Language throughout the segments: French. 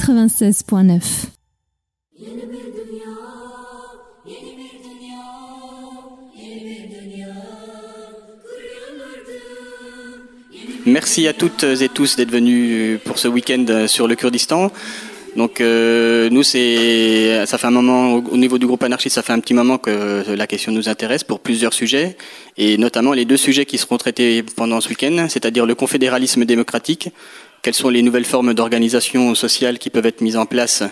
96.9. Merci à toutes et tous d'être venus pour ce week-end sur le Kurdistan. Donc nous, ça fait un moment, au niveau du groupe anarchiste, ça fait un petit moment que la question nous intéresse pour plusieurs sujets, et notamment les deux sujets qui seront traités pendant ce week-end, c'est-à-dire le confédéralisme démocratique, quelles sont les nouvelles formes d'organisation sociale qui peuvent être mises en place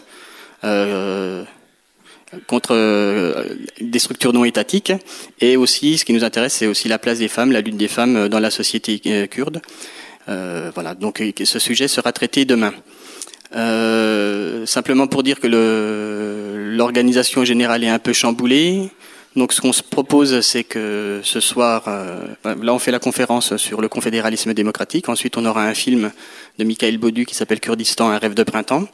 contre des structures non étatiques, et aussi, ce qui nous intéresse, c'est aussi la place des femmes, la lutte des femmes dans la société kurde. Voilà, donc ce sujet sera traité demain. Simplement pour dire que l'organisation générale est un peu chamboulée. Donc ce qu'on se propose, c'est que ce soir, là on fait la conférence sur le confédéralisme démocratique. Ensuite on aura un film de Michael Baudu qui s'appelle Kurdistan, un rêve de printemps.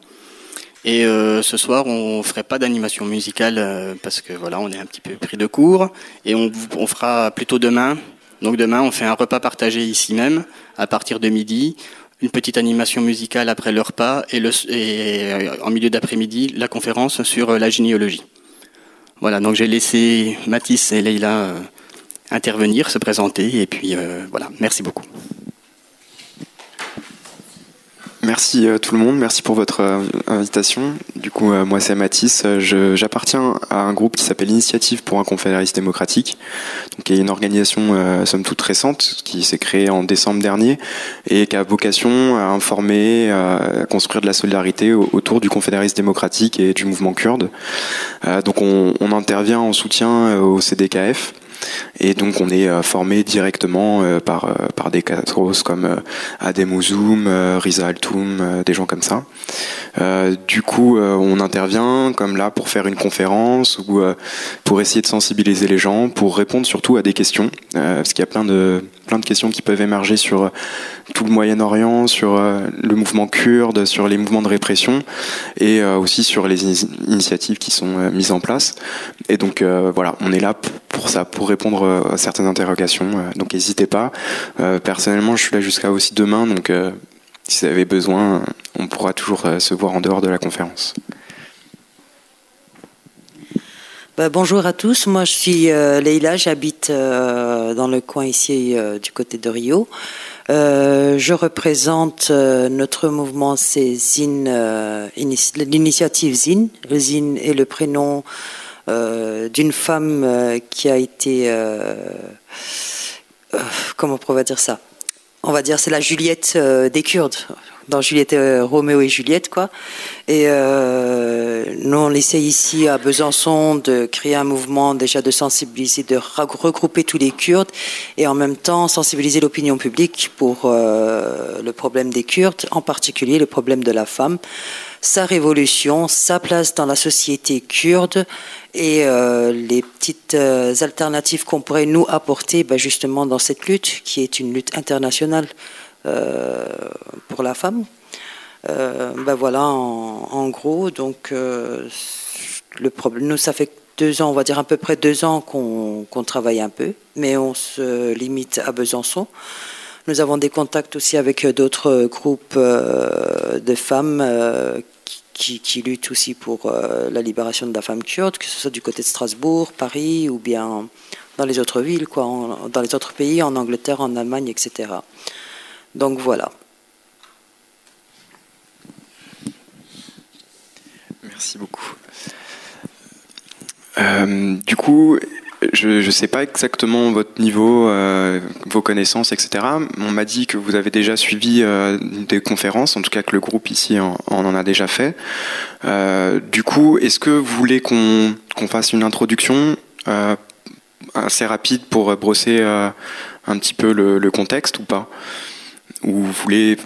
Et ce soir on ferait pas d'animation musicale parce que voilà, on est un petit peu pris de court. Et on fera plutôt demain. Donc demain on fait un repas partagé ici même à partir de midi. Une petite animation musicale après le repas et en milieu d'après-midi, la conférence sur la généalogie. Voilà, donc j'ai laissé Mathis et Leïla intervenir, se présenter, et puis voilà, merci beaucoup. Merci tout le monde, merci pour votre invitation. Du coup, moi c'est Mathis, j'appartiens à un groupe qui s'appelle Initiative pour un confédéralisme démocratique, donc qui est une organisation somme toute récente qui s'est créée en décembre dernier et qui a vocation à informer, à construire de la solidarité autour du confédéralisme démocratique et du mouvement kurde. Donc on intervient en soutien au CDKF. Et donc on est formé directement par des cadres comme Adem Ouzoum, Riza Altoum, des gens comme ça. Du coup on intervient comme là pour faire une conférence ou pour essayer de sensibiliser les gens, pour répondre surtout à des questions, parce qu'il y a plein de questions qui peuvent émerger sur tout le Moyen-Orient, sur le mouvement kurde, sur les mouvements de répression et aussi sur les initiatives qui sont mises en place. Et donc voilà, on est là pour ça, pour répondre à certaines interrogations. Donc n'hésitez pas. Personnellement, je suis là jusqu'à aussi demain, donc si vous avez besoin, on pourra toujours se voir en dehors de la conférence. Bonjour à tous, moi je suis Leïla, j'habite dans le coin ici du côté de Rio. Je représente notre mouvement, c'est ZIN, l'initiative ZIN. Le ZIN est le prénom d'une femme qui a été... comment on pourrait dire ça ? On va dire c'est la Juliette des Kurdes, dans Juliette, Roméo et Juliette, quoi. Et nous, on essaie ici à Besançon de créer un mouvement déjà de sensibiliser, de regrouper tous les Kurdes et en même temps sensibiliser l'opinion publique pour le problème des Kurdes, en particulier le problème de la femme, sa révolution, sa place dans la société kurde et les petites alternatives qu'on pourrait nous apporter justement dans cette lutte qui est une lutte internationale pour la femme. Voilà en gros, donc le problème, nous ça fait 2 ans, on va dire à peu près 2 ans qu'on travaille un peu, mais on se limite à Besançon. Nous avons des contacts aussi avec d'autres groupes de femmes qui luttent aussi pour la libération de la femme kurde, que ce soit du côté de Strasbourg, Paris ou bien dans les autres villes, dans les autres pays, en Angleterre, en Allemagne, etc. Donc voilà. Merci beaucoup. Du coup, je ne sais pas exactement votre niveau, vos connaissances, etc. On m'a dit que vous avez déjà suivi des conférences, en tout cas que le groupe ici en a déjà fait. Du coup, est-ce que vous voulez qu'on fasse une introduction assez rapide pour brosser un petit peu le contexte ou pas ? Ou vous voulez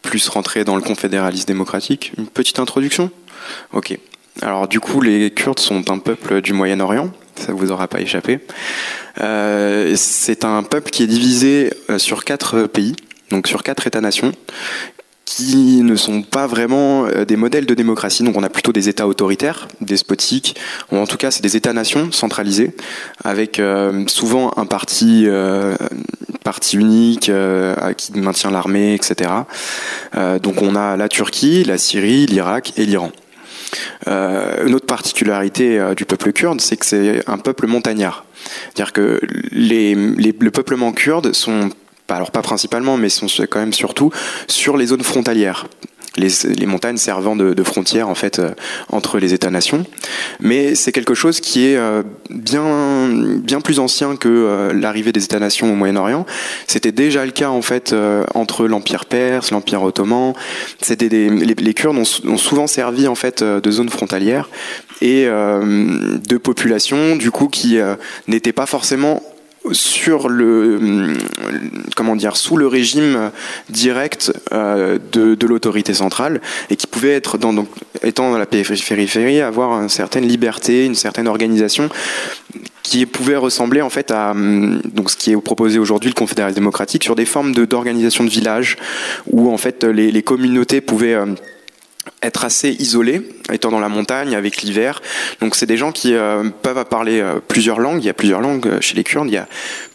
plus rentrer dans le confédéralisme démocratique ? Une petite introduction ? Ok. Alors du coup, les Kurdes sont un peuple du Moyen-Orient, ça vous aura pas échappé. C'est un peuple qui est divisé sur 4 pays, donc sur 4 États-nations, qui ne sont pas vraiment des modèles de démocratie. Donc on a plutôt des États autoritaires, despotiques, ou en tout cas c'est des États-nations centralisés, avec souvent un parti parti unique qui maintient l'armée, etc. Donc on a la Turquie, la Syrie, l'Irak et l'Iran. Une autre particularité du peuple kurde, c'est que c'est un peuple montagnard. C'est-à-dire que le peuplement kurde sont, alors pas principalement, mais sont quand même surtout sur les zones frontalières. Les montagnes servant de frontière en fait entre les États-nations, mais c'est quelque chose qui est bien plus ancien que l'arrivée des États-nations au Moyen-Orient. C'était déjà le cas en fait entre l'Empire perse, l'Empire ottoman. C'était les Kurdes ont souvent servi en fait de zone frontalière et de populations du coup qui n'étaient pas forcément sur sous le régime direct de l'autorité centrale et qui pouvait être étant dans la périphérie avoir une certaine liberté, une certaine organisation qui pouvait ressembler en fait à donc ce qui est proposé aujourd'hui le confédéralisme démocratique sur des formes d'organisation de villages où en fait les communautés pouvaient être assez isolés, étant dans la montagne avec l'hiver. Donc c'est des gens qui peuvent parler plusieurs langues. Il y a plusieurs langues chez les Kurdes. Il y a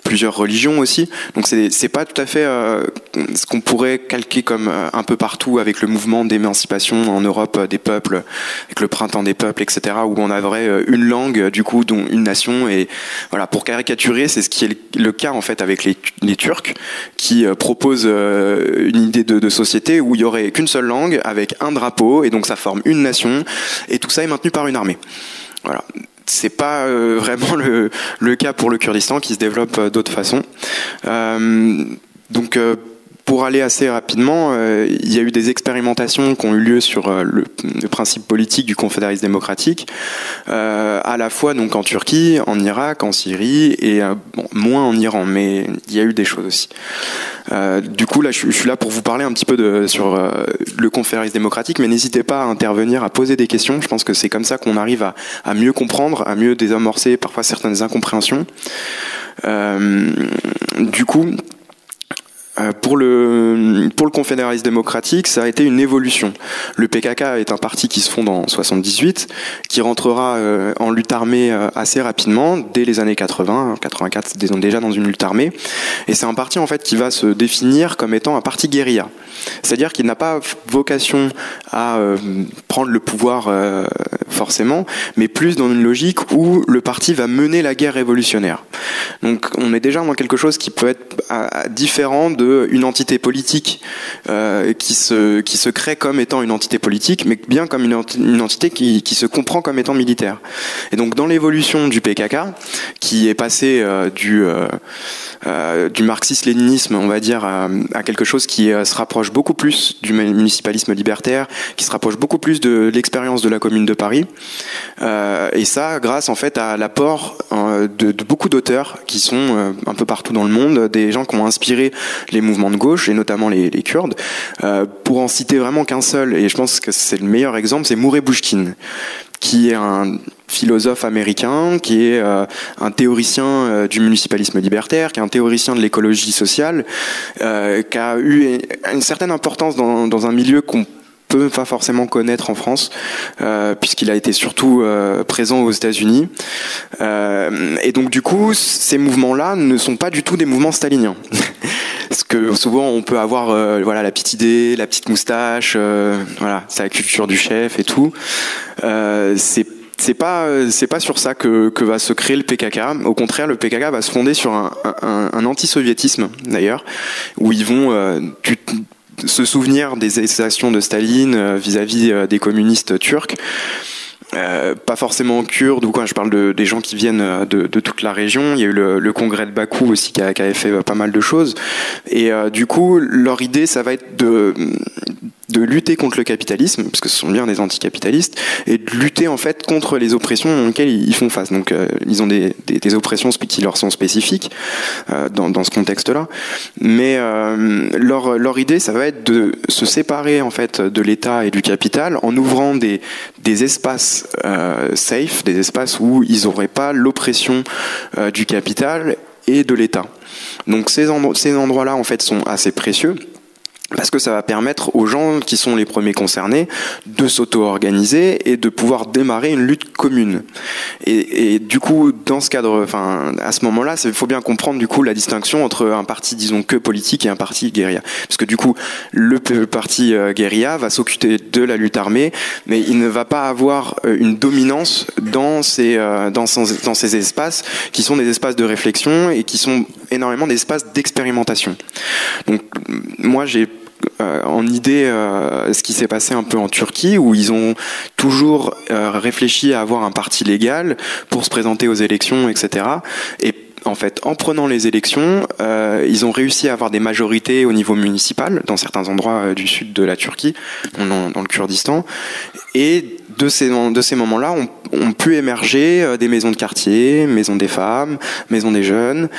plusieurs religions aussi. Donc c'est pas tout à fait ce qu'on pourrait calquer comme un peu partout avec le mouvement d'émancipation en Europe des peuples, avec le printemps des peuples, etc. Où on avait une langue du coup, dont une nation. Et voilà, pour caricaturer, c'est ce qui est le cas en fait avec les Turcs qui proposent une idée de société où il y aurait qu'une seule langue avec un drapeau. Et donc ça forme une nation, et tout ça est maintenu par une armée. Voilà. C'est pas vraiment le cas pour le Kurdistan qui se développe d'autres façons. Donc pour aller assez rapidement, il y a eu des expérimentations qui ont eu lieu sur le principe politique du confédéralisme démocratique, à la fois donc en Turquie, en Irak, en Syrie et moins en Iran, mais il y a eu des choses aussi. Du coup, là, je suis là pour vous parler un petit peu sur le confédéralisme démocratique, mais n'hésitez pas à intervenir, à poser des questions. Je pense que c'est comme ça qu'on arrive à mieux comprendre, à mieux désamorcer parfois certaines incompréhensions. Du coup, pour le confédéralisme démocratique, ça a été une évolution. Le PKK est un parti qui se fonde en 78, qui rentrera en lutte armée assez rapidement, dès les années 80, 84, déjà dans une lutte armée. Et c'est un parti en fait qui va se définir comme étant un parti guérilla. C'est-à-dire qu'il n'a pas vocation à prendre le pouvoir forcément, mais plus dans une logique où le parti va mener la guerre révolutionnaire. Donc on est déjà dans quelque chose qui peut être différent d'une entité politique qui se crée comme étant une entité politique, mais bien comme une entité qui se comprend comme étant militaire. Et donc dans l'évolution du PKK, qui est passé du marxisme-léninisme, on va dire, à quelque chose qui se rapproche beaucoup plus du municipalisme libertaire, qui se rapproche beaucoup plus de l'expérience de la Commune de Paris, et ça grâce en fait à l'apport de beaucoup d'auteurs qui sont un peu partout dans le monde, des gens qui ont inspiré les mouvements de gauche et notamment les Kurdes. Pour en citer vraiment qu'un seul, et je pense que c'est le meilleur exemple, c'est Murray Bookchin, qui est un philosophe américain, qui est un théoricien du municipalisme libertaire, qui est un théoricien de l'écologie sociale, qui a eu une certaine importance dans un milieu qu'on peut pas forcément connaître en France, puisqu'il a été surtout présent aux États-Unis. Et donc du coup, ces mouvements-là ne sont pas du tout des mouvements staliniens. Parce que souvent on peut avoir voilà, la petite idée, la petite moustache, voilà, c'est la culture du chef et tout. C'est pas sur ça que va se créer le PKK. Au contraire, le PKK va se fonder sur un anti-soviétisme d'ailleurs, où ils vont se souvenir des actions de Staline vis-à-vis des communistes turcs. Pas forcément kurdes ou quoi, je parle des gens qui viennent de toute la région. Il y a eu le congrès de Bakou aussi qui avait fait pas mal de choses. Et du coup, leur idée, ça va être de lutter contre le capitalisme, parce que ce sont bien des anticapitalistes, et de lutter en fait contre les oppressions auxquelles ils font face. Donc ils ont des oppressions qui leur sont spécifiques dans ce contexte-là. Mais leur idée, ça va être de se séparer en fait de l'État et du capital en ouvrant des espaces safe, des espaces où ils n'auraient pas l'oppression du capital et de l'État. Donc ces endroits-là en fait sont assez précieux. parce que ça va permettre aux gens qui sont les premiers concernés de s'auto-organiser et de pouvoir démarrer une lutte commune. Et du coup, dans ce cadre, enfin, à ce moment-là, il faut bien comprendre du coup la distinction entre un parti, disons, que politique et un parti guérilla. Parce que du coup, le parti guérilla va s'occuper de la lutte armée, mais il ne va pas avoir une dominance dans ces espaces qui sont des espaces de réflexion et qui sont énormément des espaces d'expérimentation. Donc, moi, j'ai en idée ce qui s'est passé un peu en Turquie, où ils ont toujours réfléchi à avoir un parti légal pour se présenter aux élections, etc. Et en fait, en prenant les élections, ils ont réussi à avoir des majorités au niveau municipal dans certains endroits du sud de la Turquie, dans le Kurdistan. Et de ces moments-là, ont pu émerger des maisons de quartier, maisons des femmes, maisons des jeunes.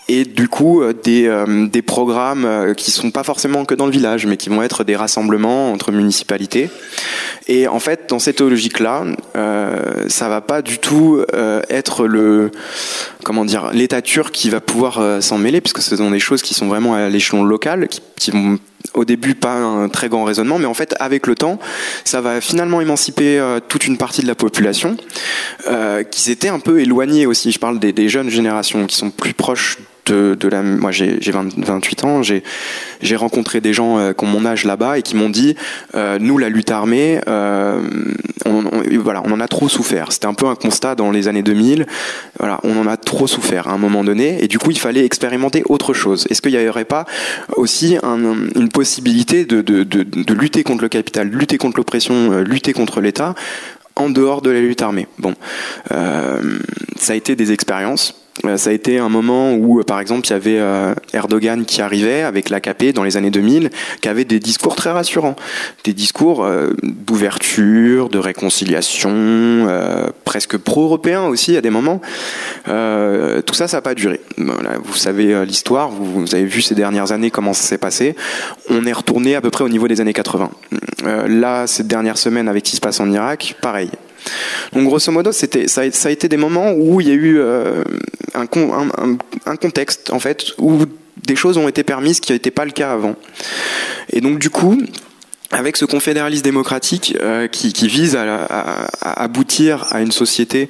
Et du coup, des programmes qui sont pas forcément que dans le village, mais qui vont être des rassemblements entre municipalités. Et en fait, dans cette logique-là, ça va pas du tout être l'État turc qui va pouvoir s'en mêler, puisque ce sont des choses qui sont vraiment à l'échelon local, qui vont au début pas un très grand raisonnement, mais en fait avec le temps ça va finalement émanciper toute une partie de la population qui s'était un peu éloignée aussi. Je parle des jeunes générations qui sont plus proches moi j'ai 28 ans, j'ai rencontré des gens qui ont mon âge là-bas et qui m'ont dit nous la lutte armée on en a trop souffert. C'était un peu un constat dans les années 2000. Voilà, on en a trop souffert à un moment donné et du coup il fallait expérimenter autre chose. Est-ce qu'il n'y aurait pas aussi une possibilité de lutter contre le capital, lutter contre l'oppression, lutter contre l'État en dehors de la lutte armée? Bon, ça a été des expériences. Ça a été un moment où, par exemple, il y avait Erdogan qui arrivait avec l'AKP dans les années 2000, qui avait des discours très rassurants, des discours d'ouverture, de réconciliation, presque pro-européens aussi à des moments. Tout ça, ça n'a pas duré. Voilà, vous savez l'histoire, vous avez vu ces dernières années comment ça s'est passé. On est retourné à peu près au niveau des années 80. Là, ces dernières semaines avec ce qui se passe en Irak, pareil. Donc grosso modo, ça a été des moments où il y a eu un contexte en fait où des choses ont été permises qui n'était pas le cas avant. Et donc du coup, avec ce confédéralisme démocratique qui vise à aboutir à une société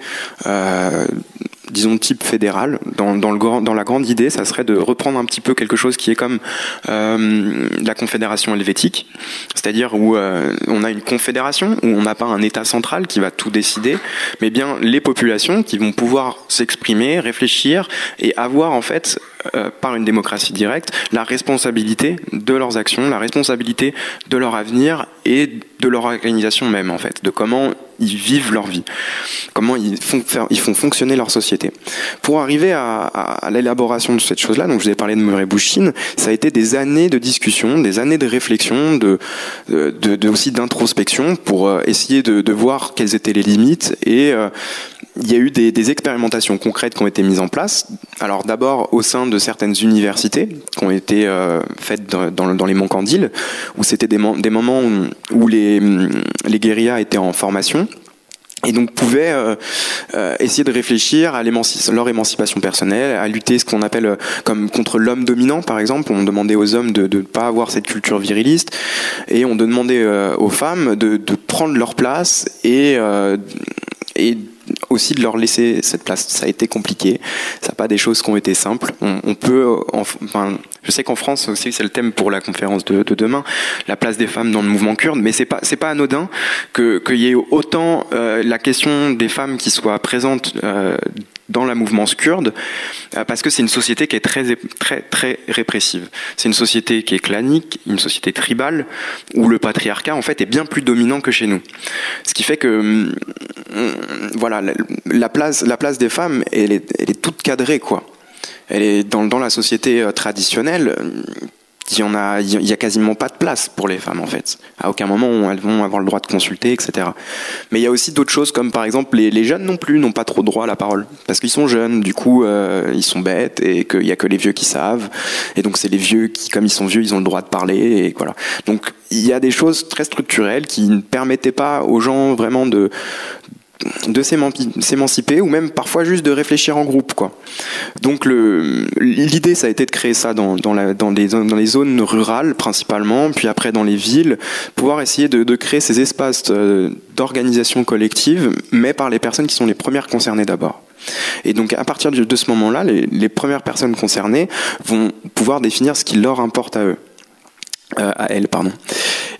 disons type fédéral, dans la grande idée, ça serait de reprendre un petit peu quelque chose qui est comme la confédération helvétique, c'est-à-dire où on a une confédération, où on n'a pas un État central qui va tout décider, mais bien les populations qui vont pouvoir s'exprimer, réfléchir et avoir en fait par une démocratie directe, la responsabilité de leurs actions, la responsabilité de leur avenir et de leur organisation même, en fait, de comment ils vivent leur vie, comment ils font fonctionner leur société. Pour arriver à l'élaboration de cette chose-là, donc je vous ai parlé de Murray Bookchin, ça a été des années de discussion, des années de réflexion, aussi d'introspection pour essayer de voir quelles étaient les limites et il y a eu des expérimentations concrètes qui ont été mises en place. Alors d'abord au sein de certaines universités qui ont été faites dans les monts Candiles, où c'était des moments où les guérillas étaient en formation et donc pouvaient essayer de réfléchir à leur émancipation personnelle, à lutter ce qu'on appelle comme contre l'homme dominant par exemple. On demandait aux hommes de ne pas avoir cette culture viriliste et on demandait aux femmes de prendre leur place et aussi de leur laisser cette place. Ça a été compliqué, ça n'a pas des choses qui ont été simples. On peut, je sais qu'en France aussi c'est le thème pour la conférence de demain, la place des femmes dans le mouvement kurde, mais c'est pas anodin qu'il y ait autant la question des femmes qui soient présentes dans la mouvance kurde, parce que c'est une société qui est très très très répressive. C'est une société qui est clanique, une société tribale, où le patriarcat en fait est bien plus dominant que chez nous. Ce qui fait que voilà, la place des femmes, elle est toute cadrée quoi. Elle est dans la société traditionnelle. Il y a quasiment pas de place pour les femmes en fait. À aucun moment elles vont avoir le droit de consulter, etc. Mais il y a aussi d'autres choses comme par exemple les jeunes non plus n'ont pas trop droit à la parole parce qu'ils sont jeunes. Du coup ils sont bêtes et qu'il y a que les vieux qui savent. Et donc c'est les vieux qui, comme ils sont vieux, ils ont le droit de parler et voilà. Donc il y a des choses très structurelles qui ne permettaient pas aux gens vraiment s'émanciper, ou même parfois juste de réfléchir en groupe, quoi. Donc l'idée, ça a été de créer ça dans les zones rurales principalement, puis après dans les villes, pouvoir essayer de créer ces espaces d'organisation collective, mais par les personnes qui sont les premières concernées d'abord. Et donc à partir de ce moment-là, les premières personnes concernées vont pouvoir définir ce qui leur importe à eux. À elles, pardon.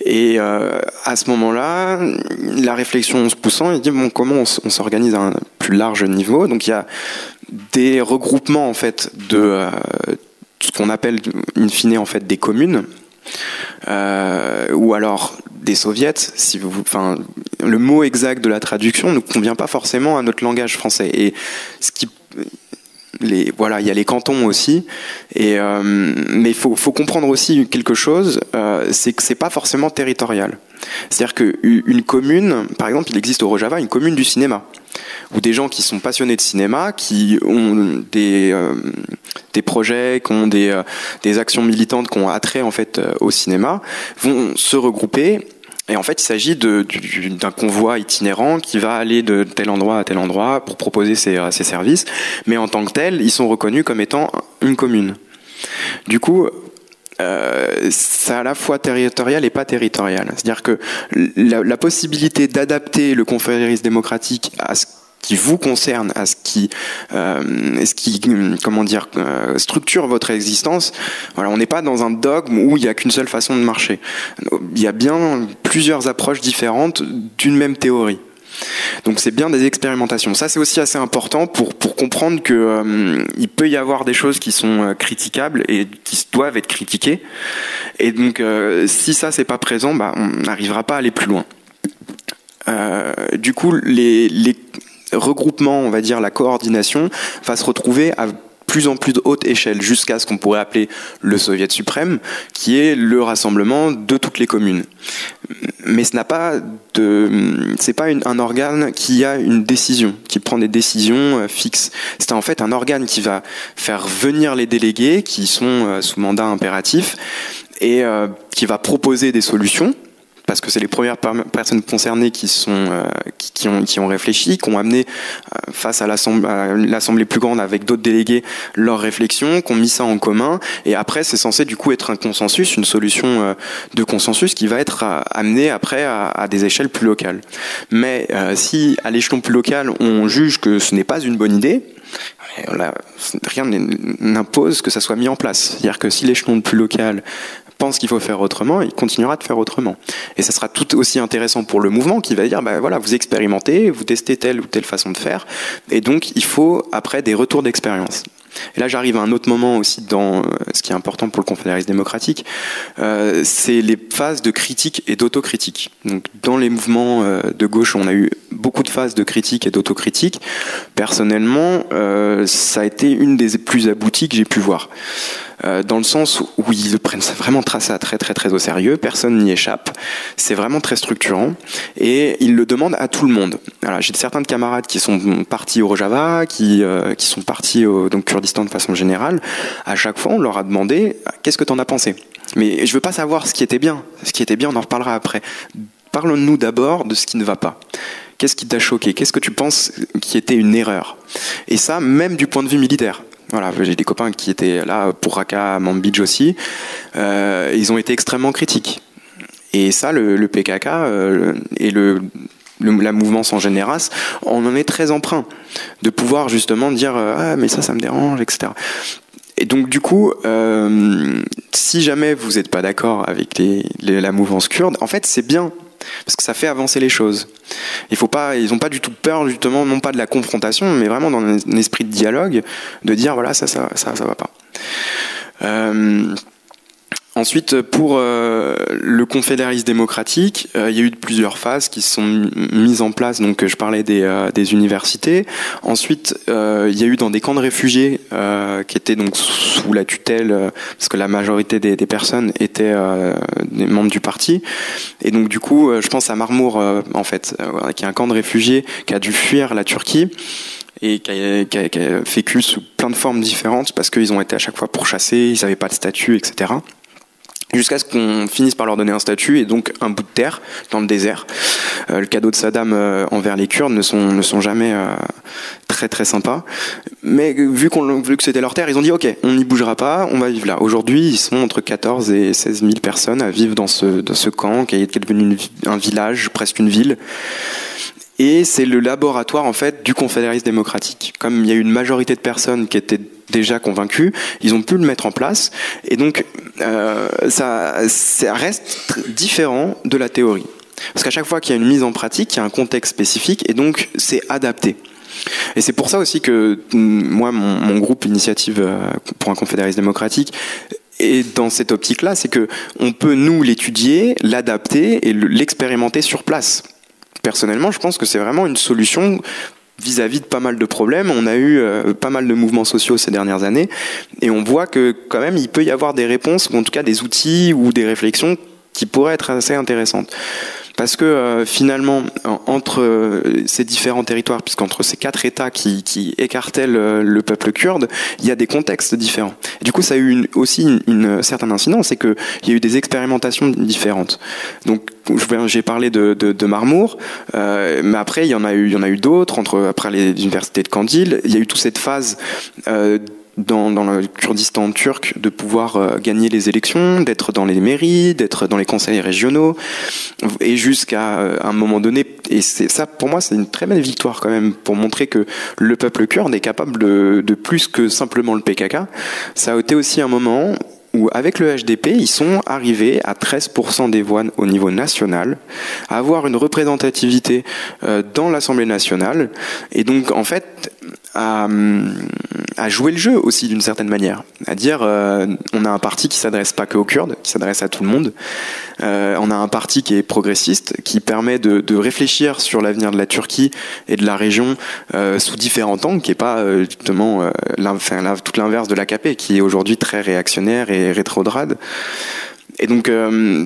Et à ce moment-là, la réflexion se poussant, il dit bon, comment on s'organise à un plus large niveau. Donc il y a des regroupements en fait de ce qu'on appelle in fine en fait des communes, ou alors des soviets. Enfin, le mot exact de la traduction ne convient pas forcément à notre langage français. Et ce qui voilà, il y a les cantons aussi, mais il faut comprendre aussi quelque chose, c'est que c'est pas forcément territorial. C'est-à-dire qu'une commune, par exemple, il existe au Rojava une commune du cinéma, où des gens qui sont passionnés de cinéma, qui ont des projets, qui ont des actions militantes, qui ont attrait en fait au cinéma, vont se regrouper. Et en fait, il s'agit d'un convoi itinérant qui va aller de tel endroit à tel endroit pour proposer ses services. Mais en tant que tel, ils sont reconnus comme étant une commune. Du coup, c'est à la fois territorial et pas territorial. C'est-à-dire que la possibilité d'adapter le confédéralisme démocratique à ce qui vous concerne, à ce qui structure votre existence. Voilà, on n'est pas dans un dogme où il n'y a qu'une seule façon de marcher. Il y a bien plusieurs approches différentes d'une même théorie. Donc c'est bien des expérimentations. Ça, c'est aussi assez important pour comprendre que il peut y avoir des choses qui sont critiquables et qui doivent être critiquées. Et donc si ça c'est pas présent, on n'arrivera pas à aller plus loin. Du coup, les regroupement, on va dire la coordination, va se retrouver à plus en plus de haute échelle, jusqu'à ce qu'on pourrait appeler le Soviet suprême, qui est le rassemblement de toutes les communes. Mais c'est pas un organe qui a une décision, qui prend des décisions fixes. C'est en fait un organe qui va faire venir les délégués, qui sont sous mandat impératif, et qui va proposer des solutions, parce que c'est les premières personnes concernées qui ont réfléchi, qui ont amené face à l'Assemblée plus grande avec d'autres délégués leurs réflexions, qui ont mis ça en commun, et après c'est censé du coup être un consensus, une solution de consensus qui va être amenée après à des échelles plus locales. Mais si à l'échelon plus local on juge que ce n'est pas une bonne idée, rien n'impose que ça soit mis en place. C'est-à-dire que si l'échelon plus local pense qu'il faut faire autrement, il continuera de faire autrement. Et ça sera tout aussi intéressant pour le mouvement qui va dire, voilà, vous expérimentez, vous testez telle ou telle façon de faire, et donc il faut après des retours d'expérience. Et là, j'arrive à un autre moment aussi dans ce qui est important pour le confédéralisme démocratique, c'est les phases de critique et d'autocritique. Donc, dans les mouvements de gauche, on a eu beaucoup de phases de critique et d'autocritique. Personnellement, ça a été une des plus abouties que j'ai pu voir. Dans le sens où ils prennent vraiment ça très très très au sérieux, personne n'y échappe, c'est vraiment très structurant et ils le demandent à tout le monde. Voilà, j'ai certains de camarades qui sont partis au Rojava, qui sont partis au Kurdistan de façon générale. À chaque fois, on leur a demandé qu'est-ce que t'en as pensé. Mais je veux pas savoir ce qui était bien. Ce qui était bien, on en reparlera après. Parlons-nous d'abord de ce qui ne va pas. Qu'est-ce qui t'a choqué? Qu'est-ce que tu penses qui était une erreur? Et ça, même du point de vue militaire. Voilà, j'ai des copains qui étaient là pour Raqqa, Manbij aussi. Ils ont été extrêmement critiques. Et ça, le PKK et la mouvance en général, on en est très emprunt de pouvoir justement dire mais ça me dérange, etc. Et donc du coup, si jamais vous n'êtes pas d'accord avec la mouvance kurde, en fait c'est bien. Parce que ça fait avancer les choses. Ils n'ont pas du tout peur, justement, non pas de la confrontation, mais vraiment dans un esprit de dialogue, de dire voilà, ça va pas. Ensuite, pour le confédéralisme démocratique, il y a eu plusieurs phases qui sont mises en place. Donc, je parlais des universités. Ensuite, il y a eu dans des camps de réfugiés qui étaient donc sous la tutelle, parce que la majorité des personnes étaient des membres du parti. Et donc, du coup, je pense à Marmour, en fait, qui est un camp de réfugiés qui a dû fuir la Turquie et qui a vécu sous plein de formes différentes parce qu'ils ont été à chaque fois pourchassés, ils n'avaient pas de statut, etc. jusqu'à ce qu'on finisse par leur donner un statut et donc un bout de terre dans le désert. Le cadeau de Saddam envers les Kurdes ne sont jamais très très sympas. Mais vu que c'était leur terre, ils ont dit ok, on n'y bougera pas, on va vivre là. Aujourd'hui, ils sont entre 14 et 16 000 personnes à vivre dans ce camp qui est devenu un village, presque une ville. Et c'est le laboratoire en fait du confédéralisme démocratique. Comme il y a eu une majorité de personnes qui étaient déjà convaincus, ils ont pu le mettre en place, et donc ça reste différent de la théorie. Parce qu'à chaque fois qu'il y a une mise en pratique, il y a un contexte spécifique, et donc c'est adapté. Et c'est pour ça aussi que moi, mon groupe Initiative pour un confédéralisme démocratique, et dans cette optique-là, c'est que on peut nous l'étudier, l'adapter et l'expérimenter sur place. Personnellement, je pense que c'est vraiment une solution vis-à-vis de pas mal de problèmes. On a eu pas mal de mouvements sociaux ces dernières années, et on voit que quand même il peut y avoir des réponses, ou en tout cas des outils ou des réflexions qui pourraient être assez intéressantes. Parce que finalement, entre ces différents territoires, puisqu'entre ces 4 États qui écartaient le peuple kurde, il y a des contextes différents. Et du coup, ça a eu aussi une certaine incidence, c'est qu'il y a eu des expérimentations différentes. Donc, j'ai parlé de Marmour, mais après, il y en a eu d'autres, après les universités de Kandil. Il y a eu toute cette phase dans le Kurdistan turc de pouvoir gagner les élections, d'être dans les mairies, d'être dans les conseils régionaux, et jusqu'à un moment donné, et ça pour moi c'est une très belle victoire quand même, pour montrer que le peuple kurde est capable de plus que simplement le PKK. Ça a été aussi un moment où avec le HDP, ils sont arrivés à 13% des voix au niveau national, à avoir une représentativité dans l'Assemblée nationale, et donc en fait à jouer le jeu aussi d'une certaine manière, à dire on a un parti qui s'adresse pas que aux Kurdes, qui s'adresse à tout le monde, on a un parti qui est progressiste, qui permet de réfléchir sur l'avenir de la Turquie et de la région sous différents angles, qui est pas justement tout l'inverse de l'AKP, qui est aujourd'hui très réactionnaire et rétrograde. Et donc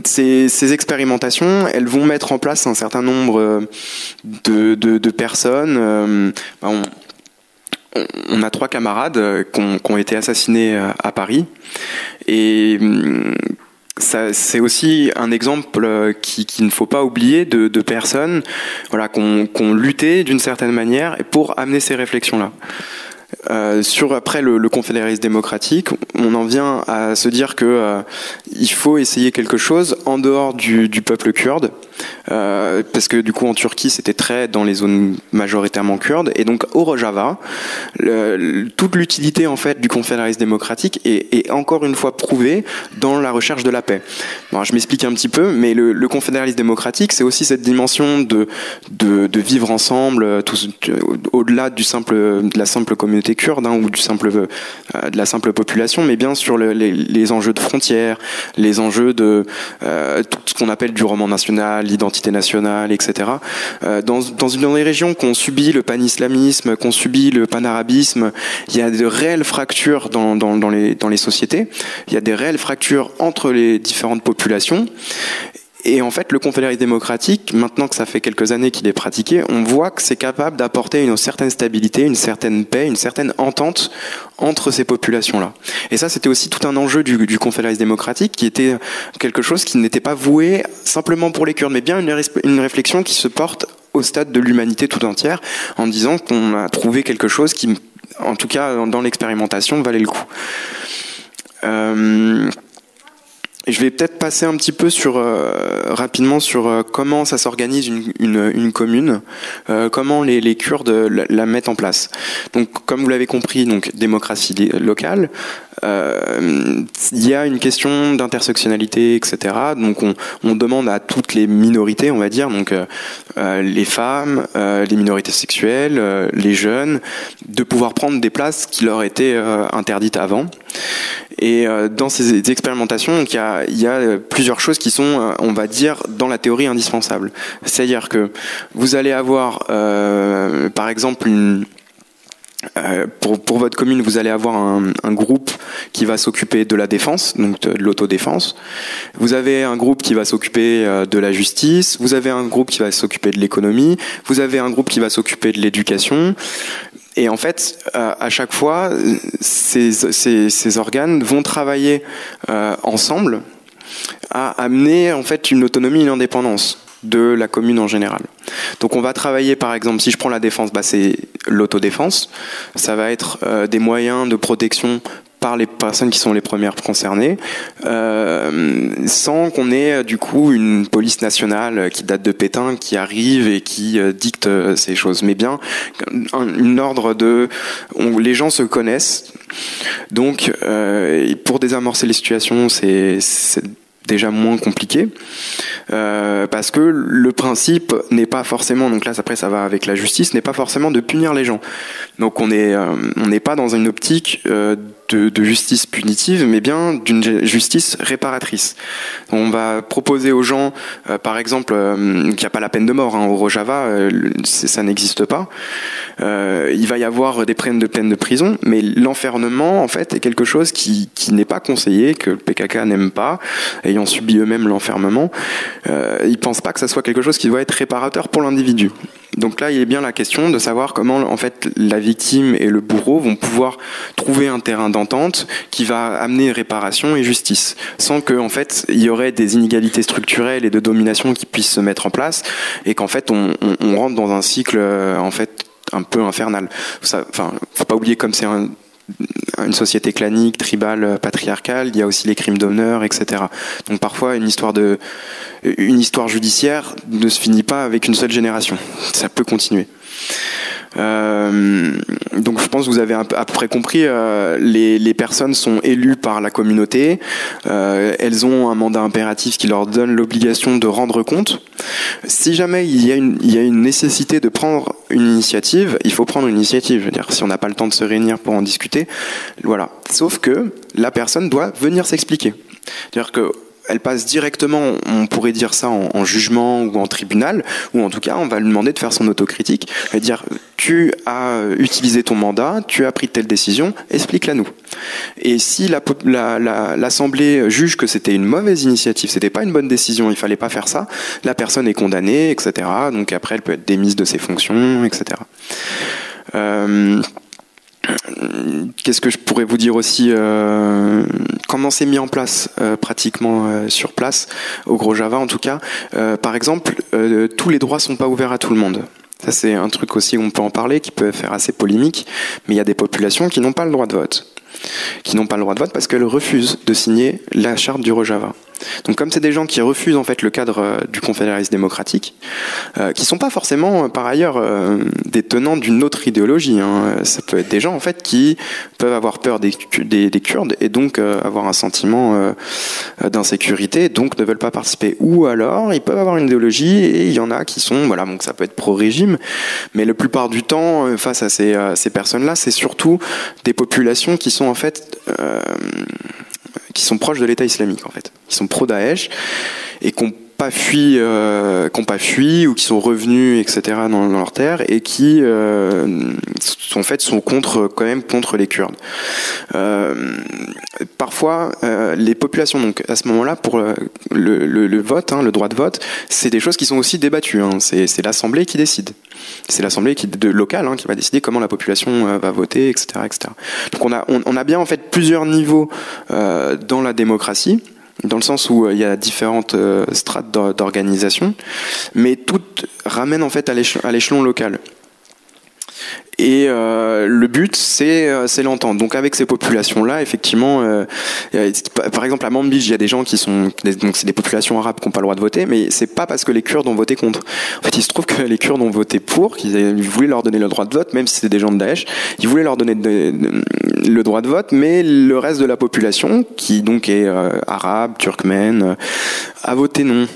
ces expérimentations, elles vont mettre en place un certain nombre de personnes. On a 3 camarades qui ont été assassinés à Paris, et c'est aussi un exemple qu'il ne faut pas oublier de personnes, voilà, qui ont lutté d'une certaine manière pour amener ces réflexions-là. Après le confédéralisme démocratique, on en vient à se dire que il faut essayer quelque chose en dehors du peuple kurde, parce que du coup en Turquie c'était très dans les zones majoritairement kurdes, et donc au Rojava, toute l'utilité en fait du confédéralisme démocratique est encore une fois prouvée dans la recherche de la paix. Alors, je m'explique un petit peu, mais le confédéralisme démocratique, c'est aussi cette dimension de vivre ensemble, au-delà de la simple communauté kurde, ou de la simple population, mais bien sur les enjeux de frontières, les enjeux de tout ce qu'on appelle du roman national, l'identité nationale, etc. Dans les régions qui ont subi le pan-islamisme, qui ont subi le pan-arabisme, il y a de réelles fractures dans les sociétés, il y a des réelles fractures entre les différentes populations. Et en fait, le confédéralisme démocratique, maintenant que ça fait quelques années qu'il est pratiqué, on voit que c'est capable d'apporter une certaine stabilité, une certaine paix, une certaine entente entre ces populations-là. Et ça, c'était aussi tout un enjeu du confédéralisme démocratique, qui était quelque chose qui n'était pas voué simplement pour les Kurdes, mais bien une réflexion qui se porte au stade de l'humanité tout entière, en disant qu'on a trouvé quelque chose qui, en tout cas dans l'expérimentation, valait le coup. Je vais peut-être passer un petit peu rapidement sur comment ça s'organise une commune, comment les Kurdes la mettent en place. Donc, comme vous l'avez compris, donc démocratie locale. Il y a une question d'intersectionnalité, etc. Donc, on demande à toutes les minorités, on va dire, donc les femmes, les minorités sexuelles, les jeunes, de pouvoir prendre des places qui leur étaient interdites avant. Et dans ces expérimentations, il y a plusieurs choses qui sont, on va dire, dans la théorie indispensables. C'est-à-dire que vous allez avoir, par exemple, pour votre commune, vous allez avoir un groupe qui va s'occuper de la défense, donc de l'autodéfense. Vous avez un groupe qui va s'occuper de la justice. Vous avez un groupe qui va s'occuper de l'économie. Vous avez un groupe qui va s'occuper de l'éducation. Et en fait, à chaque fois, ces organes vont travailler ensemble à amener en fait une autonomie et une indépendance de la commune en général. Donc on va travailler, par exemple, si je prends la défense, c'est l'autodéfense. Ça va être des moyens de protection par les personnes qui sont les premières concernées, sans qu'on ait du coup une police nationale qui date de Pétain, qui arrive et qui dicte ces choses, mais bien un ordre les gens se connaissent, donc pour désamorcer les situations, c'est déjà moins compliqué, parce que le principe n'est pas forcément, donc là après ça va avec la justice, n'est pas forcément de punir les gens. Donc on n'est pas dans une optique de justice punitive, mais bien d'une justice réparatrice. On va proposer aux gens, par exemple, qu'il n'y a pas la peine de mort, au Rojava, ça n'existe pas. Il va y avoir des peines de prison, mais l'enfermement, en fait, est quelque chose qui n'est pas conseillé, que le PKK n'aime pas, ayant subi eux-mêmes l'enfermement. Ils pensent pas que ça soit quelque chose qui doit être réparateur pour l'individu. Donc là, il est bien la question de savoir comment, en fait, la victime et le bourreau vont pouvoir trouver un terrain d'entente qui va amener réparation et justice, sans que, en fait, il y aurait des inégalités structurelles et de domination qui puissent se mettre en place, et qu'en fait, on rentre dans un cycle, en fait, un peu infernal. Faut pas oublier, comme c'est une société clanique, tribale, patriarcale, il y a aussi les crimes d'honneur, etc. Donc parfois une histoire judiciaire ne se finit pas avec une seule génération. Ça peut continuer. Donc je pense que vous avez à peu près compris, les personnes sont élues par la communauté, elles ont un mandat impératif qui leur donne l'obligation de rendre compte. Si jamais il y a une nécessité de prendre une initiative, il faut prendre une initiative. Je veux dire, si on n'a pas le temps de se réunir pour en discuter, voilà. Sauf que la personne doit venir s'expliquer. C'est-à-dire que elle passe directement, on pourrait dire ça en jugement ou en tribunal, ou en tout cas on va lui demander de faire son autocritique et dire tu as utilisé ton mandat, tu as pris telle décision, explique-la nous. Et si l'Assemblée juge que c'était une mauvaise initiative, c'était pas une bonne décision, il fallait pas faire ça, la personne est condamnée, etc. Donc après elle peut être démise de ses fonctions, etc. Qu'est-ce que je pourrais vous dire aussi, comment c'est mis en place pratiquement sur place au Rojava en tout cas, par exemple, tous les droits sont pas ouverts à tout le monde. Ça c'est un truc aussi où on peut en parler, qui peut faire assez polémique, mais il y a des populations qui n'ont pas le droit de vote. Qui n'ont pas le droit de vote parce qu'elles refusent de signer la charte du Rojava. Donc comme c'est des gens qui refusent en fait le cadre du confédéralisme démocratique, qui sont pas forcément par ailleurs des tenants d'une autre idéologie, ça peut être des gens en fait qui peuvent avoir peur des Kurdes et donc avoir un sentiment d'insécurité, donc ne veulent pas participer. Ou alors ils peuvent avoir une idéologie et il y en a qui sont, voilà, donc ça peut être pro-régime, mais la plupart du temps face à ces personnes-là, c'est surtout des populations qui sont en fait qui sont proches de l'État islamique en fait, qui sont pro-Daesh et qui n'ont pas fui ou qui sont revenus, etc. dans leurs terres et qui sont contre les Kurdes. Parfois, les populations, donc à ce moment-là, pour le vote, le droit de vote, c'est des choses qui sont aussi débattues. C'est l'Assemblée qui décide. C'est l'Assemblée locale qui va décider comment la population va voter, etc., etc. Donc on a bien en fait plusieurs niveaux dans la démocratie, dans le sens où il y a différentes strates d'organisation, mais toutes ramènent en fait à l'échelon local. Et le but, c'est l'entente. Donc avec ces populations-là, effectivement, par exemple à Manbij, il y a des gens donc c'est des populations arabes qui n'ont pas le droit de voter, mais c'est pas parce que les Kurdes ont voté contre. En fait, il se trouve que les Kurdes ont voté pour, qu'ils voulaient leur donner le droit de vote, même si c'était des gens de Daesh, ils voulaient leur donner le droit de vote, mais le reste de la population, qui donc est arabe, turkmène, a voté non.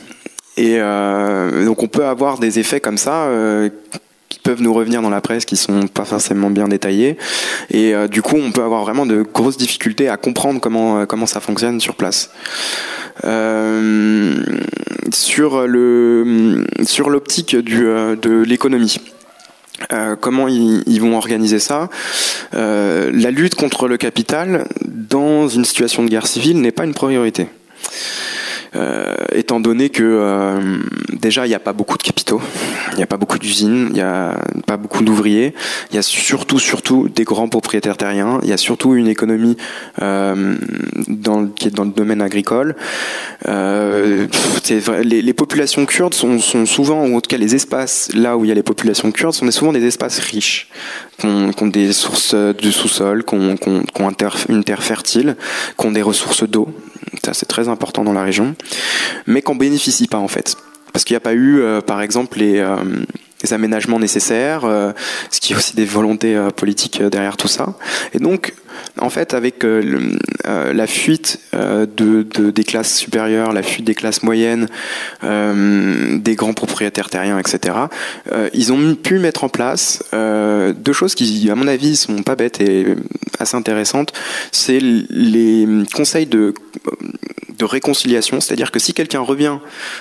Et donc on peut avoir des effets comme ça qui peuvent nous revenir dans la presse, qui sont pas forcément bien détaillés, et du coup on peut avoir vraiment de grosses difficultés à comprendre comment ça fonctionne sur place. Sur l'optique de l'économie. Comment ils vont organiser ça? La lutte contre le capital dans une situation de guerre civile n'est pas une priorité. étant donné que déjà il n'y a pas beaucoup de capitaux, il n'y a pas beaucoup d'usines, il n'y a pas beaucoup d'ouvriers, il y a surtout des grands propriétaires terriens, il y a surtout une économie qui est dans le domaine agricole. Les populations kurdes sont souvent, ou en tout cas les espaces là où il y a les populations kurdes sont souvent des espaces riches, qui ont des sources du sous-sol, qui ont une terre fertile, qui ont des ressources d'eau, ça c'est très important dans la région, mais qu'on bénéficie pas en fait. Parce qu'il n'y a pas eu, par exemple, les aménagements nécessaires, ce qui est aussi des volontés politiques derrière tout ça. Et donc, en fait, avec la fuite des classes supérieures, la fuite des classes moyennes, des grands propriétaires terriens, etc., ils ont pu mettre en place deux choses qui, à mon avis, sont pas bêtes et assez intéressantes. C'est les conseils de réconciliation, c'est-à-dire que si quelqu'un revient,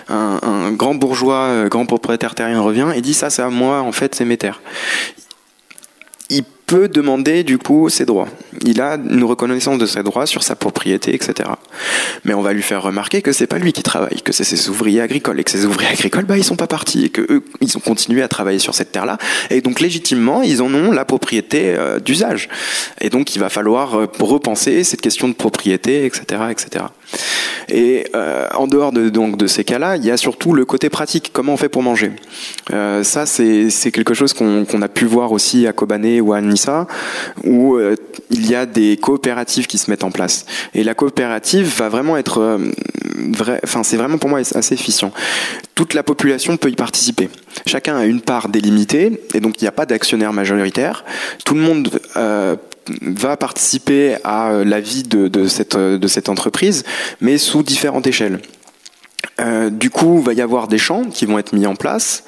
un grand bourgeois, grand propriétaire terrien revient et dit ça c'est à moi, en fait c'est mes terres, il peut demander du coup ses droits. Il a une reconnaissance de ses droits sur sa propriété, etc. Mais on va lui faire remarquer que c'est pas lui qui travaille, que c'est ses ouvriers agricoles, et que ces ouvriers agricoles, ils sont pas partis, et que eux, ils ont continué à travailler sur cette terre-là, et donc légitimement, ils en ont la propriété d'usage. Et donc il va falloir repenser cette question de propriété, etc., etc. Et en dehors de ces cas-là, il y a surtout le côté pratique. Comment on fait pour manger ? Ça, c'est quelque chose qu'on a pu voir aussi à Kobané ou à Nissa, où il y a des coopératives qui se mettent en place. Et la coopérative va vraiment être c'est vraiment pour moi assez efficient. Toute la population peut y participer. Chacun a une part délimitée, et donc il n'y a pas d'actionnaire majoritaire. Tout le monde va participer à la vie de cette entreprise, mais sous différentes échelles. Du coup, il va y avoir des champs qui vont être mis en place.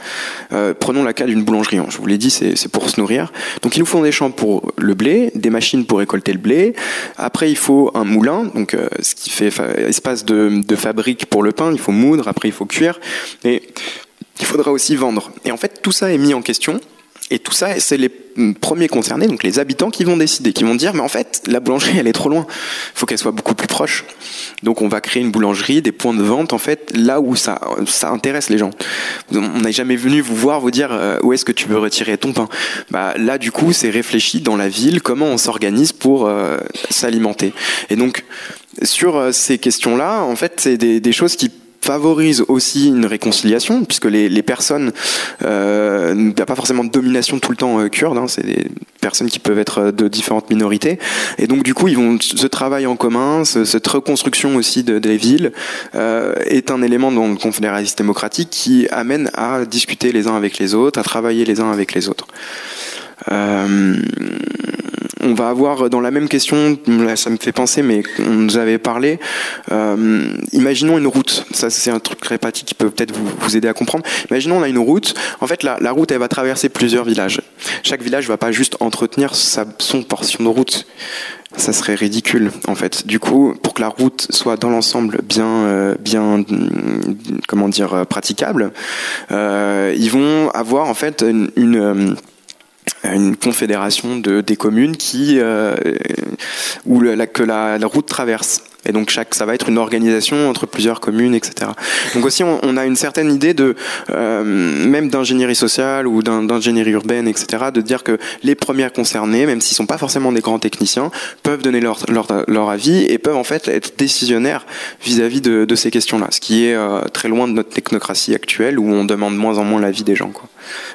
Prenons le cas d'une boulangerie. Je vous l'ai dit, c'est pour se nourrir. Donc, il nous faut des champs pour le blé, des machines pour récolter le blé. Après, il faut un moulin, donc ce qui fait espace de fabrique pour le pain. Il faut moudre. Après, il faut cuire. Et il faudra aussi vendre. Et en fait, tout ça est mis en question. Et tout ça, c'est les premiers concernés, donc les habitants, qui vont décider, qui vont dire, mais en fait, la boulangerie, elle est trop loin. Il faut qu'elle soit beaucoup plus proche. Donc, on va créer une boulangerie, des points de vente, en fait, là où ça intéresse les gens. On n'est jamais venu vous voir, vous dire, où est-ce que tu veux retirer ton pain ? Là, du coup, c'est réfléchi dans la ville, comment on s'organise pour s'alimenter. Et donc, sur ces questions-là, en fait, c'est des choses qui favorise aussi une réconciliation, puisque les personnes, il n'y a pas forcément de domination tout le temps kurde, c'est des personnes qui peuvent être de différentes minorités, et donc du coup ce travail en commun, cette reconstruction aussi des villes est un élément dans le confédéralisme démocratique qui amène à discuter les uns avec les autres, à travailler les uns avec les autres. On va avoir dans la même question, là ça me fait penser, mais on nous avait parlé, imaginons une route, ça c'est un truc très pratique qui peut peut-être vous aider à comprendre. Imaginons on a une route, en fait la route elle va traverser plusieurs villages. Chaque village va pas juste entretenir son portion de route, ça serait ridicule en fait. Du coup, pour que la route soit dans l'ensemble bien comment dire, praticable, ils vont avoir en fait une confédération des communes où la route traverse. Et donc ça va être une organisation entre plusieurs communes, etc. Donc aussi on a une certaine idée même d'ingénierie sociale ou d'ingénierie urbaine, etc. De dire que les premiers concernés, même s'ils sont pas forcément des grands techniciens, peuvent donner leur avis et peuvent en fait être décisionnaires vis-à-vis de ces questions-là. Ce qui est très loin de notre technocratie actuelle où on demande de moins en moins l'avis des gens, quoi.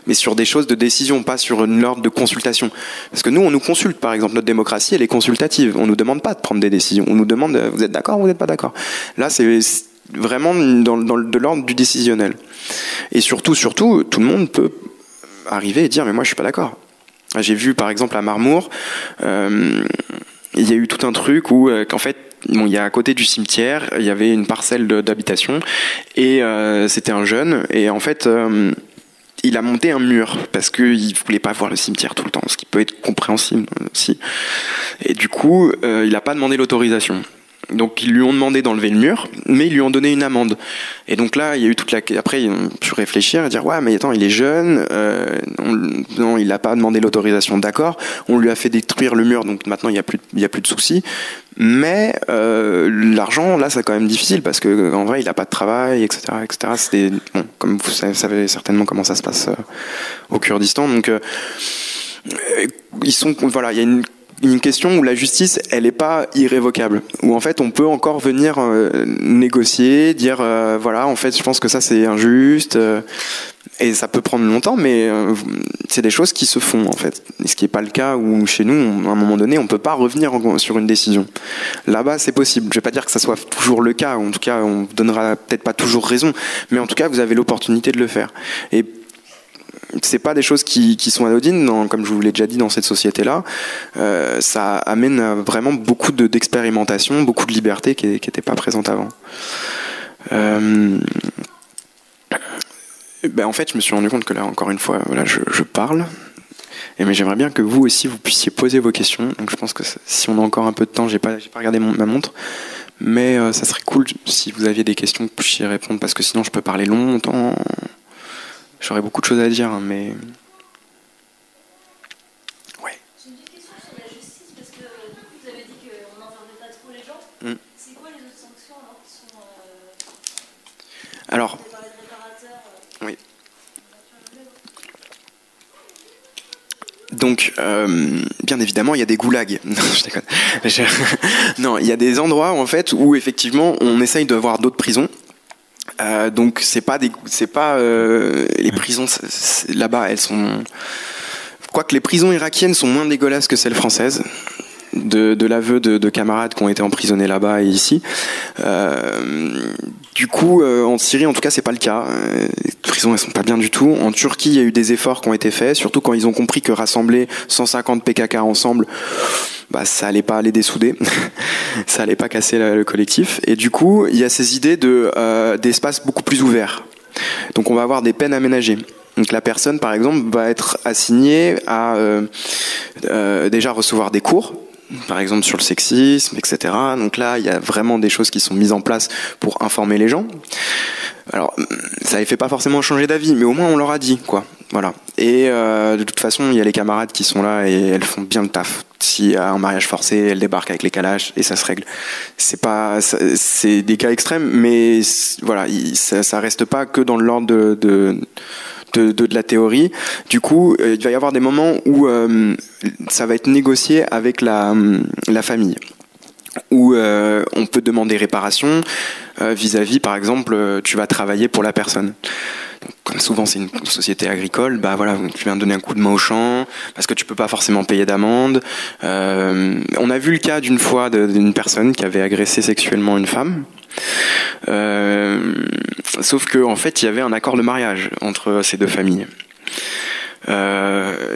Mais sur des choses de décision, pas sur une ordre de consultation. Parce que nous, on nous consulte, par exemple, notre démocratie, elle est consultative. On nous demande pas de prendre des décisions. On nous demande, vous êtes d'accord ou vous n'êtes pas d'accord ? Là, c'est vraiment de l'ordre du décisionnel. Et surtout, tout le monde peut arriver et dire, mais moi, je suis pas d'accord. J'ai vu, par exemple, à Marmour, il y a eu tout un truc où, qu'en fait, il y a à côté du cimetière, il y avait une parcelle d'habitation et c'était un jeune. Et en fait, il a monté un mur parce qu'il voulait pas voir le cimetière tout le temps, ce qui peut être compréhensible aussi. Et du coup, il a pas demandé l'autorisation. Donc ils lui ont demandé d'enlever le mur, mais ils lui ont donné une amende. Et donc là, il y a eu après ils ont pu réfléchir et dire ouais, mais attends, il est jeune, non, il n'a pas demandé l'autorisation, d'accord. On lui a fait détruire le mur, donc maintenant il y a plus de soucis. Mais l'argent, là, c'est quand même difficile parce que en vrai, il n'a pas de travail, etc., etc. C'était bon, comme vous savez certainement comment ça se passe au Kurdistan. Donc voilà, il y a une question où la justice, elle n'est pas irrévocable, où en fait on peut encore venir négocier, dire voilà, en fait je pense que ça c'est injuste, et ça peut prendre longtemps, mais c'est des choses qui se font en fait. Et ce qui n'est pas le cas où chez nous, à un moment donné, on ne peut pas revenir sur une décision. Là-bas, c'est possible. Je ne vais pas dire que ça soit toujours le cas, ou en tout cas on vous donnera peut-être pas toujours raison, mais en tout cas vous avez l'opportunité de le faire. Et c'est pas des choses qui sont anodines, comme je vous l'ai déjà dit, dans cette société-là. Ça amène vraiment beaucoup d'expérimentation, beaucoup de liberté qui n'était pas présente avant. En fait, je me suis rendu compte que là, encore une fois, voilà, je parle. Mais j'aimerais bien que vous aussi, vous puissiez poser vos questions. Donc je pense que si on a encore un peu de temps, j'ai pas regardé ma montre. Mais ça serait cool si vous aviez des questions que vous puissiez répondre, parce que sinon je peux parler longtemps. J'aurais beaucoup de choses à dire, mais... Ouais. J'ai une petite question sur la justice, parce que du coup, vous avez dit qu'on n'enfermait pas trop les gens. C'est quoi les autres sanctions alors qui sont... Alors... Vous avez parlé de réparateurs. Oui. Donc, bien évidemment, il y a des goulags. Non, je déconne. Non, il y a des endroits en fait où effectivement on essaye de voir d'autres prisons. Donc c'est pas les prisons là-bas, elles sont, quoique les prisons irakiennes sont moins dégueulasses que celles françaises, de l'aveu de camarades qui ont été emprisonnés là-bas et ici. Du coup, en Syrie, en tout cas, c'est pas le cas. Les prisons, elles sont pas bien du tout. En Turquie, il y a eu des efforts qui ont été faits, surtout quand ils ont compris que rassembler 150 PKK ensemble, ça allait pas les dessouder, ça allait pas casser le collectif. Et du coup, il y a ces idées d'espaces beaucoup plus ouverts. Donc, on va avoir des peines aménagées. Donc, la personne, par exemple, va être assignée à déjà recevoir des cours, par exemple sur le sexisme, etc. Donc là, il y a vraiment des choses qui sont mises en place pour informer les gens. Alors, ça les fait pas forcément changer d'avis, mais au moins on leur a dit, quoi. Voilà. Et de toute façon, il y a les camarades qui sont là et elles font bien le taf. S'il y a un mariage forcé, elles débarquent avec les calaches et ça se règle. C'est des cas extrêmes, mais voilà, ça reste pas que dans l'ordre de la théorie. Du coup, il va y avoir des moments où ça va être négocié avec la famille, où on peut demander réparation vis-à-vis, par exemple, tu vas travailler pour la personne. Donc, comme souvent c'est une société agricole, voilà, tu viens donner un coup de main au champ parce que tu peux pas forcément payer d'amende. On a vu le cas d'une fois d'une personne qui avait agressé sexuellement une femme. Sauf que en fait il y avait un accord de mariage entre ces deux familles.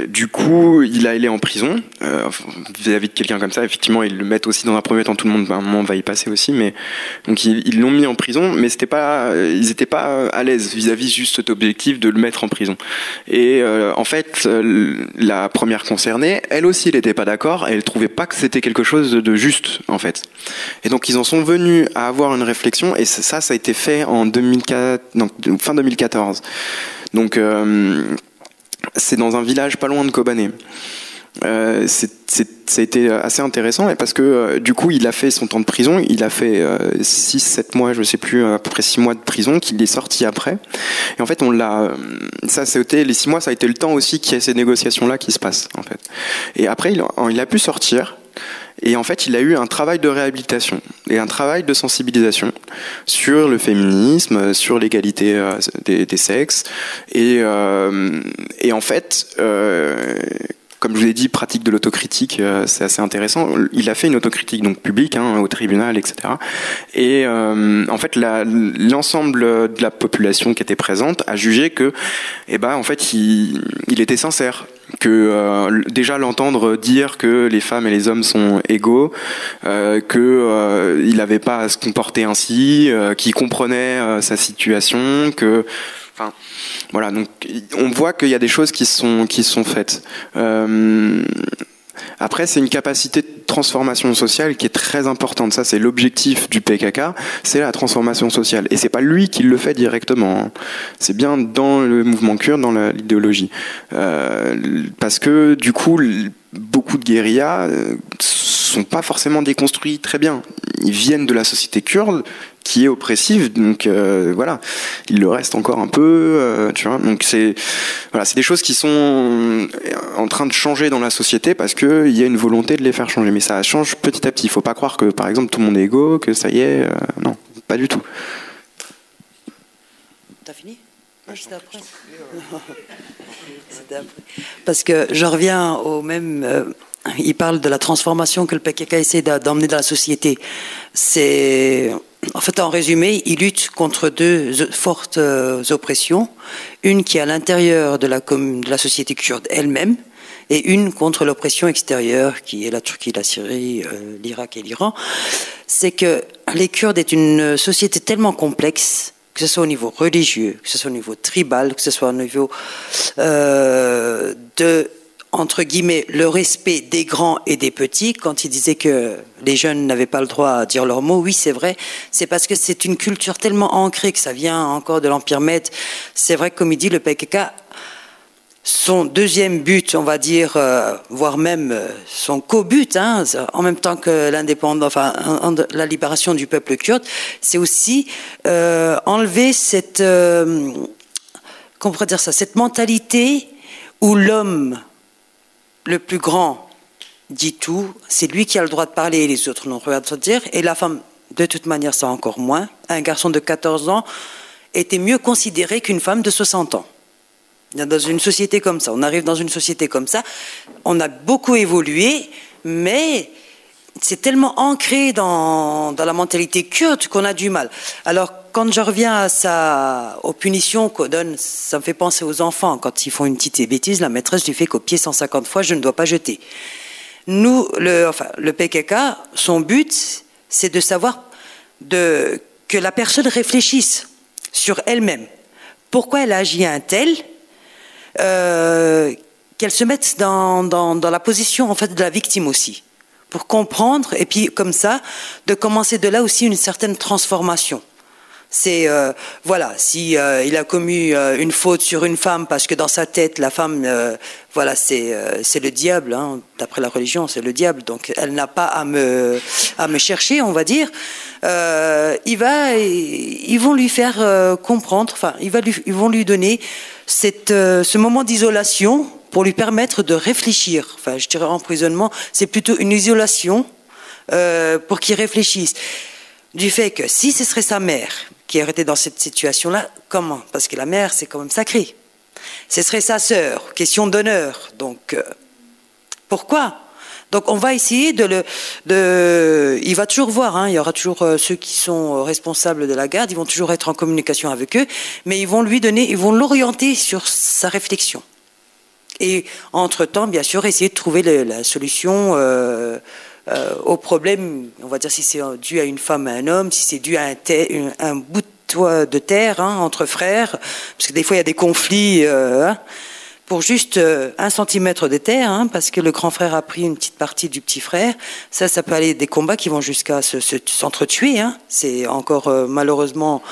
Du coup, il est en prison vis-à-vis de quelqu'un comme ça. Effectivement, ils le mettent aussi dans un premier temps. Tout le monde, à un moment, va y passer aussi. Mais donc ils l'ont mis en prison, mais ils étaient pas à l'aise vis-à-vis juste cet objectif de le mettre en prison. Et en fait, la première concernée, elle aussi, elle n'était pas d'accord. Elle trouvait pas que c'était quelque chose de juste, en fait. Et donc ils en sont venus à avoir une réflexion. Et ça a été fait en 2004, non, fin 2014. Donc c'est dans un village pas loin de Kobané. Ça a été assez intéressant parce que du coup il a fait son temps de prison, il a fait 6-7 mois, je sais plus, à peu près 6 mois de prison, qu'il est sorti après. Et en fait les 6 mois, ça a été le temps aussi qu'il y ait ces négociations là qui se passent en fait. Et après il a pu sortir. Et en fait, il a eu un travail de réhabilitation et un travail de sensibilisation sur le féminisme, sur l'égalité des sexes. Et en fait, comme je vous ai dit, pratique de l'autocritique, c'est assez intéressant. Il a fait une autocritique donc publique, au tribunal, etc. Et en fait, l'ensemble de la population qui était présente a jugé que, en fait, il était sincère. Que déjà l'entendre dire que les femmes et les hommes sont égaux, qu'il n'avait pas à se comporter ainsi, qu'il comprenait sa situation, enfin voilà, donc on voit qu'il y a des choses qui sont faites. Après, c'est une capacité de transformation sociale qui est très importante. Ça, c'est l'objectif du PKK, c'est la transformation sociale. Et c'est pas lui qui le fait directement, hein. C'est bien dans le mouvement kurde, dans l'idéologie. Parce que, du coup, beaucoup de guérillas sont pas forcément déconstruits très bien. Ils viennent de la société kurde, qui est oppressive, donc voilà, il le reste encore un peu, tu vois. Donc c'est des choses qui sont en train de changer dans la société parce que il y a une volonté de les faire changer, mais ça change petit à petit. Il faut pas croire que par exemple tout le monde est égaux, que ça y est, non, pas du tout. T'as fini? C'était après. Parce que je reviens au même. Il parle de la transformation que le PKK essaie d'emmener dans la société. En fait, en résumé, il lutte contre deux fortes oppressions. Une qui est à l'intérieur de la société kurde elle-même, et une contre l'oppression extérieure, qui est la Turquie, la Syrie, l'Irak et l'Iran. C'est que les Kurdes est une société tellement complexe, que ce soit au niveau religieux, que ce soit au niveau tribal, que ce soit au niveau entre guillemets, le respect des grands et des petits. Quand il disait que les jeunes n'avaient pas le droit à dire leurs mots, oui, c'est vrai. C'est parce que c'est une culture tellement ancrée que ça vient encore de l'Empire Mède. C'est vrai que, comme il dit, le PKK, son deuxième but, on va dire, voire même son co-but, hein, en même temps que l'indépendance, la libération du peuple kurde, c'est aussi enlever cette, comment on pourrait dire ça, cette mentalité où l'homme le plus grand dit tout, c'est lui qui a le droit de parler et les autres n'ont rien à dire, et la femme, de toute manière, ça encore moins. Un garçon de 14 ans était mieux considéré qu'une femme de 60 ans. Dans une société comme ça, on arrive dans une société comme ça, on a beaucoup évolué, mais c'est tellement ancré dans la mentalité kurde qu'on a du mal. Alors, quand je reviens aux punitions qu'on donne, ça me fait penser aux enfants. Quand ils font une petite bêtise, la maîtresse lui fait copier 150 fois, je ne dois pas jeter. Nous, le PKK, son but, c'est de savoir que la personne réfléchisse sur elle-même. Pourquoi elle a agi un tel, qu'elle se mette dans la position en fait, de la victime aussi, pour comprendre, et puis comme ça, de commencer de là aussi une certaine transformation. C'est voilà, si il a commis une faute sur une femme parce que dans sa tête la femme voilà c'est le diable, hein, d'après la religion c'est le diable, donc elle n'a pas à me chercher, on va dire. Ils vont lui faire comprendre, enfin ils vont lui donner ce moment d'isolation pour lui permettre de réfléchir. Enfin je dirais emprisonnement, c'est plutôt une isolation pour qu'il réfléchisse. Du fait que si ce serait sa mère qui aurait été dans cette situation-là, comment? Parce que la mère, c'est quand même sacré. Ce serait sa sœur, question d'honneur. Donc, pourquoi? Donc, on va essayer il va toujours voir, hein, il y aura toujours ceux qui sont responsables de la garde, ils vont toujours être en communication avec eux, mais ils vont l'orienter sur sa réflexion. Et, entre-temps, bien sûr, essayer de trouver la solution au problème, on va dire si c'est dû à une femme, à un homme, si c'est dû à un bout de terre, hein, entre frères, parce que des fois il y a des conflits pour juste 1 centimètre de terre, hein, parce que le grand frère a pris une petite partie du petit frère. Ça peut aller des combats qui vont jusqu'à s'entretuer, hein. C'est encore malheureusement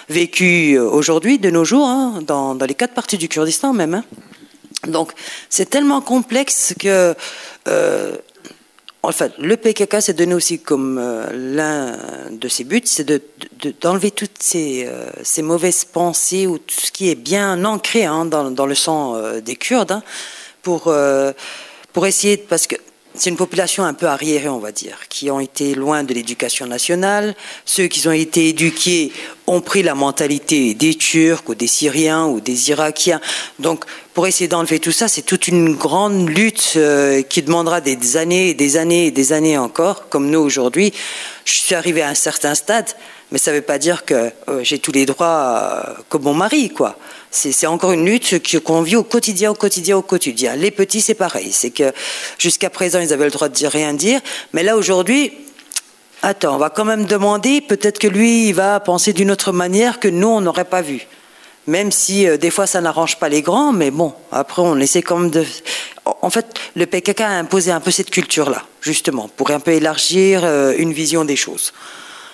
vécu aujourd'hui, de nos jours, hein, dans les 4 parties du Kurdistan même, hein. Donc c'est tellement complexe que en fait, le PKK s'est donné aussi comme l'un de ses buts, c'est d'enlever toutes ces mauvaises pensées ou tout ce qui est bien ancré, hein, dans le sang des Kurdes, hein, pour essayer, parce que c'est une population un peu arriérée, on va dire, qui ont été loin de l'éducation nationale. Ceux qui ont été éduqués ont pris la mentalité des Turcs ou des Syriens ou des Irakiens. Donc, pour essayer d'enlever tout ça, c'est toute une grande lutte qui demandera des années et des années et des années encore, comme nous aujourd'hui. Je suis arrivé à un certain stade, mais ça ne veut pas dire que j'ai tous les droits comme mon mari, quoi. C'est encore une lutte qu'on vit au quotidien. Les petits, c'est pareil. C'est que jusqu'à présent, ils avaient le droit de rien dire. Mais là, aujourd'hui, on va quand même demander, peut-être que lui, il va penser d'une autre manière que nous, on n'aurait pas vu. Même si des fois ça n'arrange pas les grands, mais bon, après on essaie quand même de... En fait, le PKK a imposé un peu cette culture-là, justement, pour un peu élargir une vision des choses.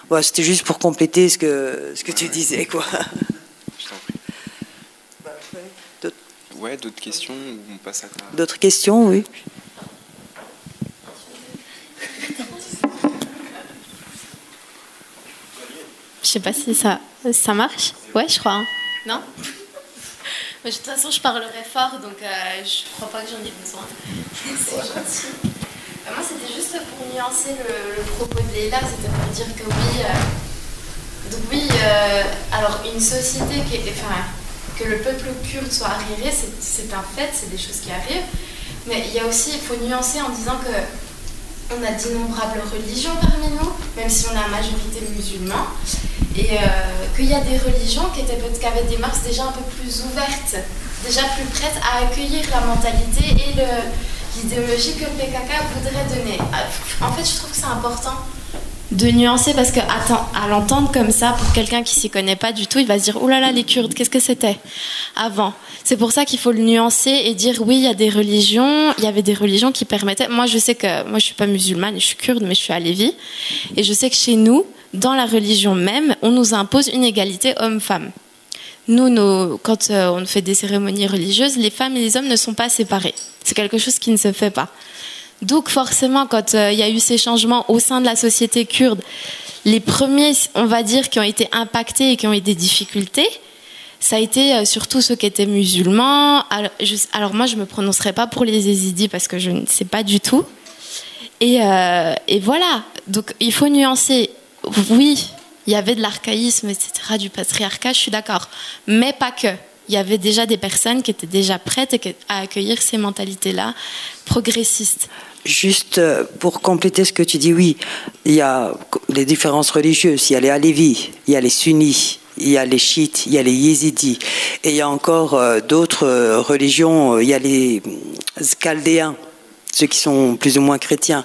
Voilà, c'était juste pour compléter ce que tu disais, quoi. Je t'en prie. Ouais, d'autres questions ou on passe à quoi? D'autres questions, oui. Je sais pas si ça marche. Ouais, je crois. Hein. Non? Mais de toute façon, je parlerai fort, donc je crois pas que j'en ai besoin. C'est gentil. Moi, c'était juste pour nuancer le propos de Leïla, c'était pour dire que oui, donc oui, alors une société que le peuple kurde soit arriéré, c'est un fait, c'est des choses qui arrivent, mais il y a aussi, il faut nuancer en disant que on a d'innombrables religions parmi nous, même si on a la majorité musulmans, et qu'il y a des religions qui avaient des mœurs déjà un peu plus ouvertes, déjà plus prêtes à accueillir la mentalité et l'idéologie que le PKK voudrait donner. En fait, je trouve que c'est important de nuancer parce que, à l'entendre comme ça, pour quelqu'un qui s'y connaît pas du tout, il va se dire « Oh là là, les Kurdes, qu'est-ce que c'était avant ?» C'est pour ça qu'il faut le nuancer et dire « Oui, il y a des religions, il y avait des religions qui permettaient... » Moi, je sais que... Moi, je suis pas musulmane, je suis kurde, mais je suis alévi. Et je sais que chez nous, dans la religion même, on nous impose une égalité homme-femme. Nous, quand on fait des cérémonies religieuses, les femmes et les hommes ne sont pas séparés. C'est quelque chose qui ne se fait pas. Donc forcément, quand il y a eu ces changements au sein de la société kurde, les premiers, on va dire, qui ont été impactés et qui ont eu des difficultés, ça a été surtout ceux qui étaient musulmans. Alors moi, je ne me prononcerai pas pour les Yézidis parce que je ne sais pas du tout. Et voilà, donc il faut nuancer. Oui, il y avait de l'archaïsme, etc., du patriarcat, je suis d'accord. Mais pas que. Il y avait déjà des personnes qui étaient déjà prêtes à accueillir ces mentalités-là progressistes. Juste pour compléter ce que tu dis, oui, il y a les différences religieuses. Il y a les Alévis, il y a les Sunnis, il y a les Chiites, il y a les Yézidis. Et il y a encore d'autres religions. Il y a les Chaldéens, ceux qui sont plus ou moins chrétiens.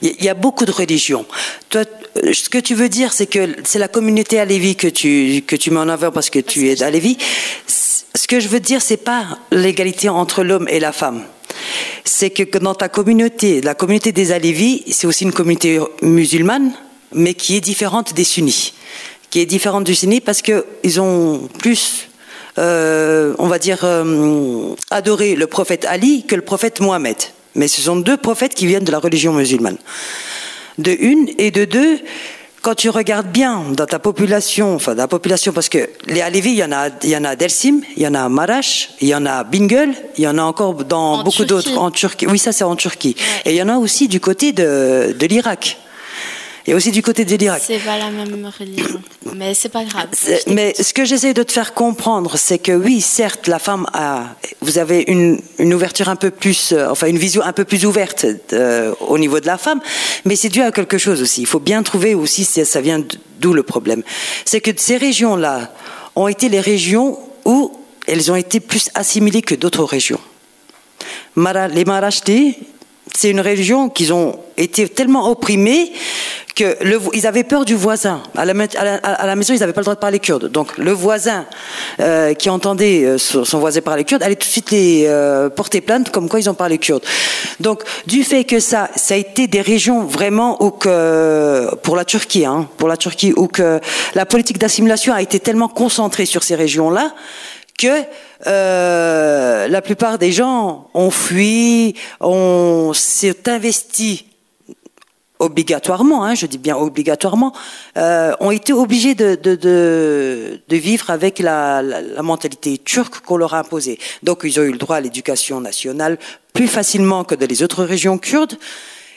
Il y a beaucoup de religions. Toi, ce que tu veux dire, c'est que c'est la communauté alévi que tu mets en avant parce que tu es alévi. Ce que je veux dire, c'est pas l'égalité entre l'homme et la femme. C'est que dans ta communauté, la communauté des alévis, c'est aussi une communauté musulmane, mais qui est différente des sunnis. Qui est différente du sunni parce qu'ils ont plus, on va dire, adoré le prophète Ali que le prophète Mohammed. Mais ce sont deux prophètes qui viennent de la religion musulmane. De une, et de deux, quand tu regardes bien dans ta population, enfin dans la population, parce que les Alévis, il y en a à Dersim, il y en a à Maraş, il y en a à Bingöl, il y en a encore dans beaucoup d'autres en Turquie. Oui, ça c'est en Turquie. Ouais. Et il y en a aussi du côté de l'Irak. Il y a aussi du côté de l'Irak. C'est pas la même religion, mais c'est pas grave. Mais ce que j'essaie de te faire comprendre, c'est que oui, certes, la femme vous avez une ouverture un peu plus, enfin une vision un peu plus ouverte au niveau de la femme, mais c'est dû à quelque chose aussi. Il faut bien trouver aussi, ça vient d'où le problème. C'est que ces régions-là ont été les régions où elles ont été plus assimilées que d'autres régions. Les Maraşti, c'est une région qu'ils ont été tellement opprimés qu'ils avaient peur du voisin. À la maison, ils n'avaient pas le droit de parler kurde. Donc, le voisin qui entendait son voisin parler kurde allait tout de suite les porter plainte comme quoi ils ont parlé kurde. Donc, du fait que ça a été des régions vraiment où pour la Turquie, où que la politique d'assimilation a été tellement concentrée sur ces régions-là que la plupart des gens ont fui, s'est investi obligatoirement, je dis bien obligatoirement, ont été obligés de vivre avec la mentalité turque qu'on leur a imposée. Donc ils ont eu le droit à l'éducation nationale plus facilement que dans les autres régions kurdes.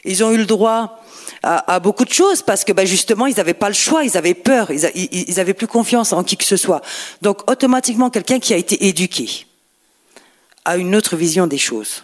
Ils ont eu le droit à beaucoup de choses parce que justement ils n'avaient pas le choix, ils avaient peur, ils avaient plus confiance en qui que ce soit. Donc automatiquement quelqu'un qui a été éduqué a une autre vision des choses.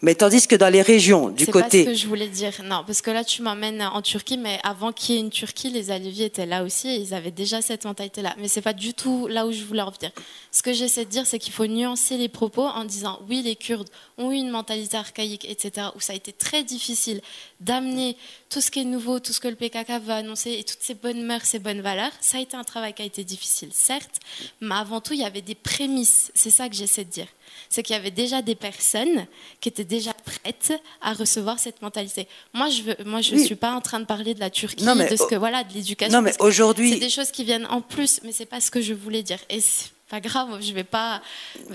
Mais tandis que dans les régions, du côté... C'est pas ce que je voulais dire. Non, parce que là, tu m'emmènes en Turquie, mais avant qu'il y ait une Turquie, les Alevis étaient là aussi et ils avaient déjà cette mentalité-là. Mais c'est pas du tout là où je voulais en venir. Ce que j'essaie de dire, c'est qu'il faut nuancer les propos en disant, oui, les Kurdes ont eu une mentalité archaïque, etc., où ça a été très difficile d'amener tout ce qui est nouveau, tout ce que le PKK va annoncer et toutes ces bonnes mœurs, ces bonnes valeurs. Ça a été un travail qui a été difficile, certes, mais avant tout, il y avait des prémices. C'est ça que j'essaie de dire. C'est qu'il y avait déjà des personnes qui étaient déjà prêtes à recevoir cette mentalité. Moi, je suis pas en train de parler de la Turquie, de ce que voilà, de l'éducation. Non, mais aujourd'hui, c'est des choses qui viennent en plus, mais c'est pas ce que je voulais dire. Et c'est pas grave, je vais pas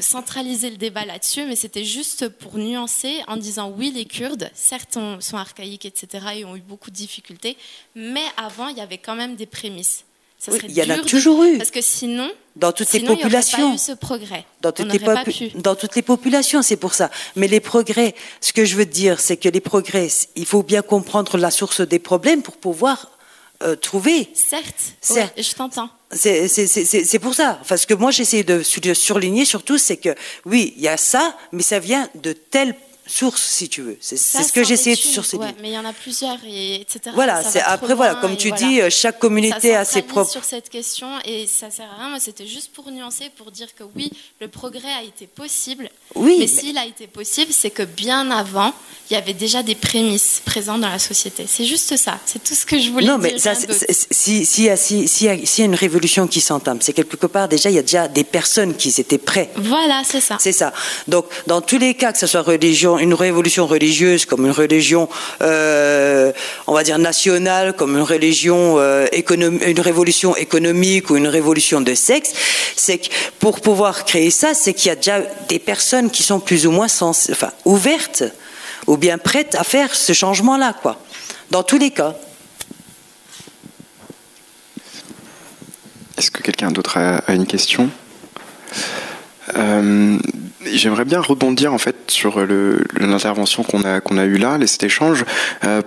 centraliser le débat là-dessus, mais c'était juste pour nuancer en disant oui, les Kurdes, certes, sont archaïques, etc., et ont eu beaucoup de difficultés, mais avant, il y avait quand même des prémices. Ça serait il y en a dur toujours eu. Parce que sinon, dans toutes les populations, il n'y aurait pas eu ce progrès. Dans toutes les populations, c'est pour ça. Mais les progrès, ce que je veux dire, c'est que les progrès, il faut bien comprendre la source des problèmes pour pouvoir trouver. Certes. Ouais, je t'entends. C'est pour ça. Parce que moi, j'essaie de surligner surtout, c'est que oui, il y a ça, mais ça vient de telle source, si tu veux. C'est ce que j'essaie de surligner. Ouais, mais il y en a plusieurs, etc. Voilà, après, voilà, comme tu dis, chaque communauté a ses propres... sur cette question, et ça sert à rien. Moi, c'était juste pour nuancer, pour dire que oui, le progrès a été possible. Oui, mais s'il a été possible, c'est que bien avant, il y avait déjà des prémices présentes dans la société. C'est juste ça. C'est tout ce que je voulais dire. Non, mais s'il y a une révolution qui s'entame, c'est quelque part, déjà, il y a déjà des personnes qui étaient prêtes. Voilà, c'est ça. C'est ça. Donc, dans tous les cas, que ce soit une révolution religieuse, comme une religion, on va dire nationale, comme une religion une révolution économique ou une révolution de sexe, c'est que pour pouvoir créer ça, c'est qu'il y a déjà des personnes qui sont plus ou moins ouvertes ou bien prêtes à faire ce changement-là, quoi. Dans tous les cas. Est-ce que quelqu'un d'autre a une question ? J'aimerais bien rebondir en fait sur l'intervention qu'on a eue là, cet échange.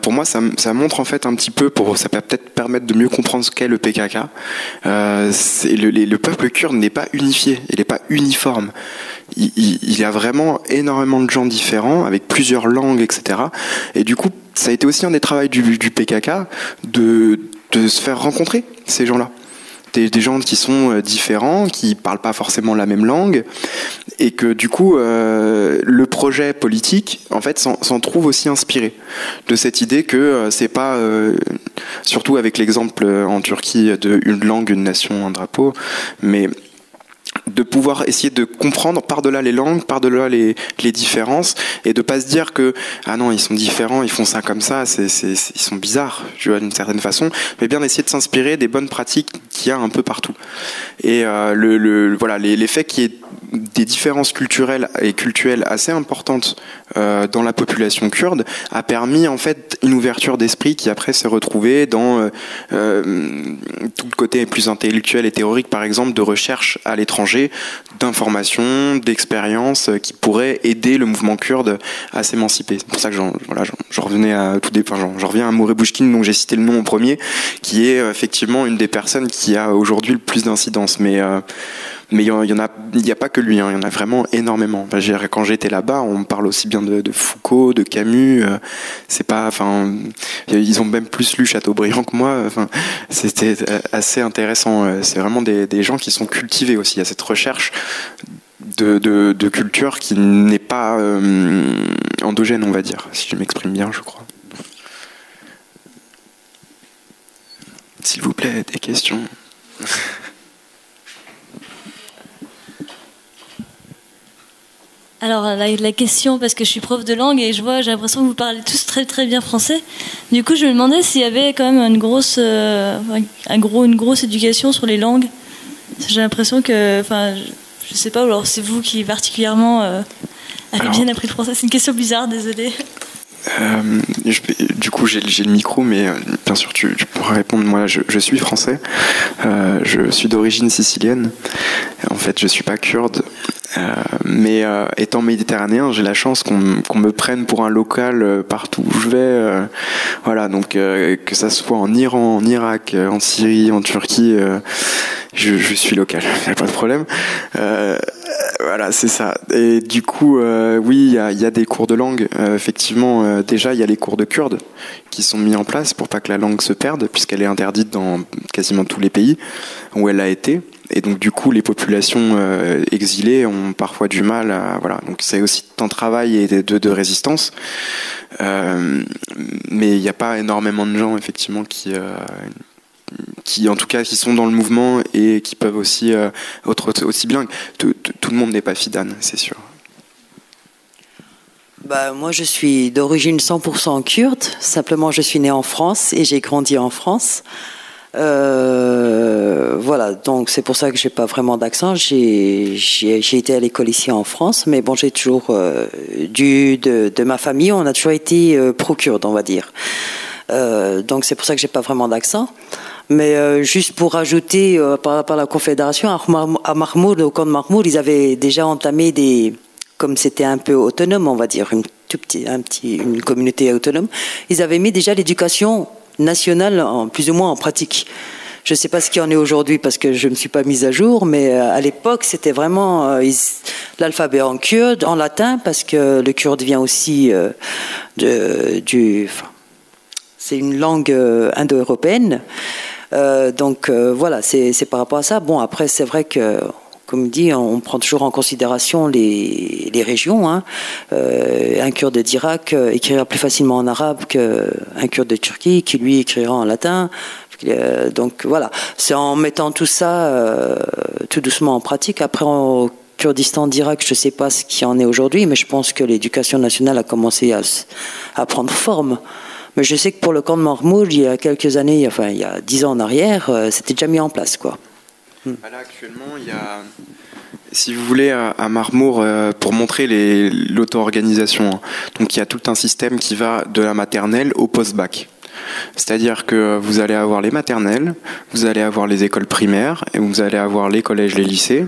Pour moi, ça montre en fait un petit peu, ça peut peut-être permettre de mieux comprendre ce qu'est le PKK. Le peuple kurde n'est pas unifié, il n'est pas uniforme. Il y a vraiment énormément de gens différents, avec plusieurs langues, etc. Et du coup, ça a été aussi un des travaux du PKK de se faire rencontrer ces gens-là. Des gens qui sont différents, qui parlent pas forcément la même langue, et que du coup le projet politique en fait s'en trouve aussi inspiré de cette idée que c'est pas surtout avec l'exemple en Turquie de une langue, une nation, un drapeau, mais de pouvoir essayer de comprendre par-delà les langues, par-delà les différences, et de pas se dire que ah non, ils sont différents, ils font ça comme ça, ils sont bizarres, tu vois, d'une certaine façon, mais bien essayer de s'inspirer des bonnes pratiques qu'il y a un peu partout. Et voilà, l'effet qu'il y ait des différences culturelles et cultuelles assez importantes dans la population kurde a permis en fait une ouverture d'esprit qui après s'est retrouvée dans tout le côté plus intellectuel et théorique, par exemple, de recherche à l'étranger, d'informations, d'expériences qui pourraient aider le mouvement kurde à s'émanciper. C'est pour ça que j'en revenais à tout j'en reviens à Mouré Bouchkine, dont j'ai cité le nom en premier, qui est effectivement une des personnes qui a aujourd'hui le plus d'incidence. Mais il y a pas que lui, hein, il y en a vraiment énormément. Quand j'étais là-bas, on parle aussi bien de Foucault, de Camus. Ils ont même plus lu Chateaubriand que moi. C'était assez intéressant. C'est vraiment des gens qui sont cultivés aussi. Il y a cette recherche de culture qui n'est pas endogène, on va dire, si je m'exprime bien, je crois. S'il vous plaît, des questions. Alors la question, parce que je suis prof de langue et j'ai l'impression que vous parlez tous très très bien français. Du coup, je me demandais s'il y avait quand même une grosse éducation sur les langues. J'ai l'impression que, je sais pas, alors c'est vous qui particulièrement avez bien appris le français. C'est une question bizarre, désolée. Du coup, j'ai le micro, mais bien sûr, tu pourras répondre. Moi, je suis français. Je suis d'origine sicilienne. En fait, je suis pas kurde. Mais étant méditerranéen, j'ai la chance qu'on me prenne pour un local partout où je vais. Voilà, donc que ça soit en Iran, en Irak, en Syrie, en Turquie, Je suis local, il n'y a pas de problème. Voilà, c'est ça. Et du coup, oui, il y a des cours de langue. Effectivement, déjà, il y a les cours de kurde qui sont mis en place pour pas que la langue se perde, puisqu'elle est interdite dans quasiment tous les pays où elle a été. Et donc, du coup, les populations exilées ont parfois du mal à... Voilà. Donc, c'est aussi un travail et de résistance. Mais il n'y a pas énormément de gens, effectivement, qui en tout cas qui sont dans le mouvement et qui peuvent aussi être aussi bilingues. Tout le monde n'est pas fidane, c'est sûr. Moi je suis d'origine 100% kurde, simplement je suis née en France et j'ai grandi en France. Voilà, donc c'est pour ça que j'ai pas vraiment d'accent. J'ai été à l'école ici en France, mais bon, j'ai toujours de ma famille, on a toujours été pro-kurde, on va dire. Donc c'est pour ça que j'ai pas vraiment d'accent. Mais juste pour ajouter par rapport à la Confédération, à Marmour, au camp de Marmour, ils avaient déjà entamé comme c'était un peu autonome, on va dire, une communauté autonome, ils avaient mis déjà l'éducation nationale plus ou moins en pratique. Je ne sais pas ce qu'il en est aujourd'hui parce que je ne me suis pas mise à jour, mais à l'époque, c'était vraiment l'alphabet en kurde, en latin, parce que le kurde vient aussi c'est une langue indo-européenne. Donc voilà, c'est par rapport à ça. Bon, après, c'est vrai que, comme dit, on prend toujours en considération les régions. Hein. Un Kurde d'Irak écrira plus facilement en arabe qu'un Kurde de Turquie qui, lui, écrira en latin. Donc voilà, c'est en mettant tout ça tout doucement en pratique. Après, au Kurdistan d'Irak, je ne sais pas ce qu'il en est aujourd'hui, mais je pense que l'éducation nationale a commencé à prendre forme. Mais je sais que pour le camp de Marmour, il y a quelques années, enfin il y a 10 ans en arrière, c'était déjà mis en place, quoi. Là, actuellement, il y a, si vous voulez, à Marmour, pour montrer l'auto-organisation, hein. Donc il y a tout un système qui va de la maternelle au post-bac. C'est-à-dire que vous allez avoir les maternelles, vous allez avoir les écoles primaires, et vous allez avoir les collèges, les lycées.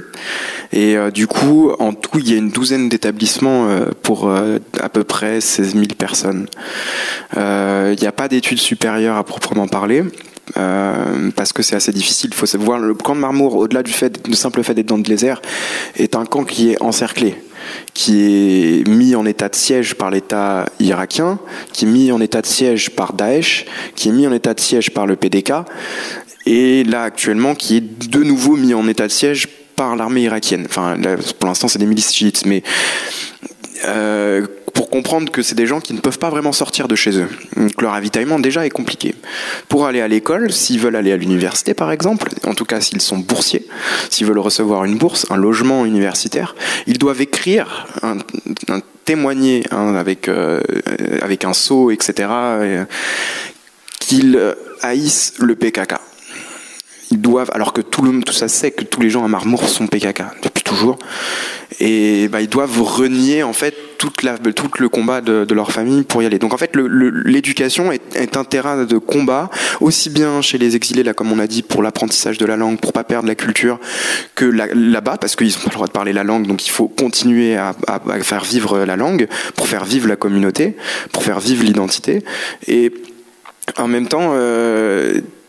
Et du coup, en tout, il y a une douzaine d'établissements pour à peu près 16 000 personnes. Il n'y a pas d'études supérieures à proprement parler. Parce que c'est assez difficile. Il faut savoir, le camp de Marmour, au-delà du simple fait d'être dans le désert, est un camp qui est encerclé, qui est mis en état de siège par l'État irakien, qui est mis en état de siège par Daesh, qui est mis en état de siège par le PDK, et là actuellement qui est de nouveau mis en état de siège par l'armée irakienne. Enfin, là, pour l'instant, c'est des milices chiites, mais pour comprendre que c'est des gens qui ne peuvent pas vraiment sortir de chez eux. Donc leur ravitaillement déjà est compliqué. Pour aller à l'école, s'ils veulent aller à l'université par exemple, en tout cas s'ils sont boursiers, s'ils veulent recevoir une bourse, un logement universitaire, ils doivent écrire témoigner avec un sceau, etc., qu'ils haïssent le PKK. Ils doivent, alors que tout ça sait que tous les gens à Marmour sont PKK depuis toujours, et ils doivent renier en fait tout le combat de leur famille pour y aller. Donc en fait l'éducation est un terrain de combat aussi bien chez les exilés, là comme on a dit, pour l'apprentissage de la langue, pour pas perdre la culture, que là-bas, parce qu'ils n'ont pas le droit de parler la langue, donc il faut continuer à faire vivre la langue pour faire vivre la communauté, pour faire vivre l'identité. Et en même temps,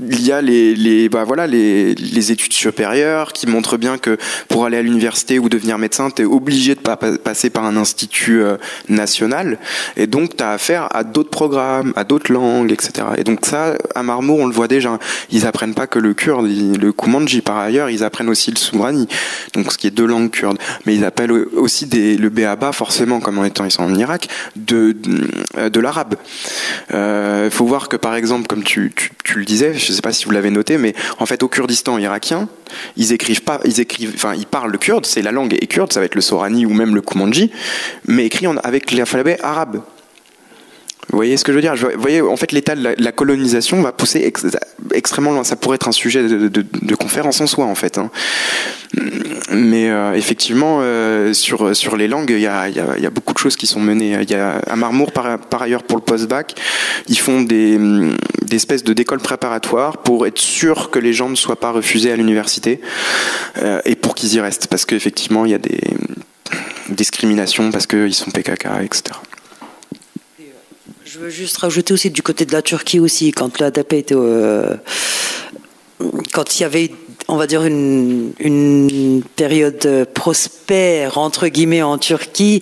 il y a les études supérieures qui montrent bien que pour aller à l'université ou devenir médecin, tu es obligé de passer par un institut national, et donc tu as affaire à d'autres programmes, à d'autres langues, etc. Et donc ça, à Marmour, on le voit déjà, ils apprennent pas que le kurde, le kumandji par ailleurs, ils apprennent aussi le soumrani, donc ce qui est 2 langues kurdes, mais ils appellent aussi le béaba, forcément, comme en étant ils sont en Irak, de l'arabe. Faut voir que par exemple, comme tu le disais, je ne sais pas si vous l'avez noté, mais en fait au Kurdistan irakien, ils parlent le kurde, c'est la langue est kurde, ça va être le sorani ou même le kumandji, mais écrit avec l'alphabet arabe. Vous voyez ce que je veux dire ? Vous voyez, en fait, l'état de la colonisation va pousser extrêmement loin. Ça pourrait être un sujet de conférence en soi, en fait. Hein. Mais effectivement, sur les langues, il y a beaucoup de choses qui sont menées. Il y a à Marmour, par ailleurs, pour le post-bac, ils font des espèces d'écoles préparatoires pour être sûr que les gens ne soient pas refusés à l'université et pour qu'ils y restent. Parce qu'effectivement, il y a des discriminations parce qu'ils sont PKK, etc. Je veux juste rajouter aussi du côté de la Turquie aussi, quand l'ADP était quand il y avait on va dire une période prospère entre guillemets en Turquie.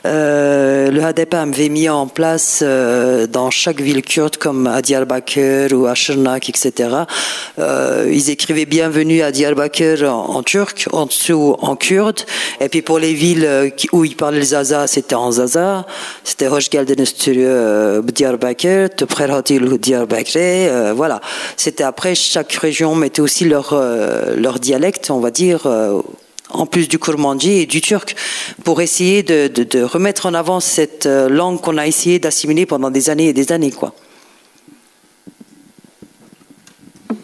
Le HDP avait mis en place dans chaque ville kurde comme à Diyarbakır ou à Şırnak, etc. Ils écrivaient bienvenue à Diyarbakır en turc, en dessous en kurde, et puis pour les villes où ils parlaient le Zaza, c'était en Zaza, c'était Hoş geldiniz Diyarbakır, Toprer Hatil Diyarbakır, voilà. C'était après, chaque région mettait aussi leur dialecte, on va dire, en plus du kurmanji et du turc, pour essayer de remettre en avant cette langue qu'on a essayé d'assimiler pendant des années et des années, quoi. Il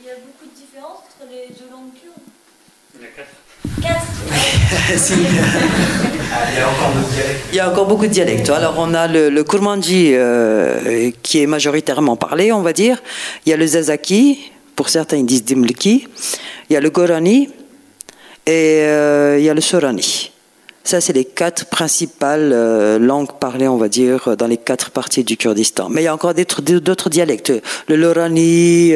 y a beaucoup de différences entre les deux langues kurdes. Il y en a 4. 4. Si. Il y a encore beaucoup de dialectes. Alors on a le kurmanji qui est majoritairement parlé, on va dire. Il y a le zazaki, pour certains ils disent dimliki. Il y a le gorani et il y a le sorani. Ça, c'est les 4 principales langues parlées, on va dire, dans les 4 parties du Kurdistan. Mais il y a encore d'autres dialectes. Le lorani,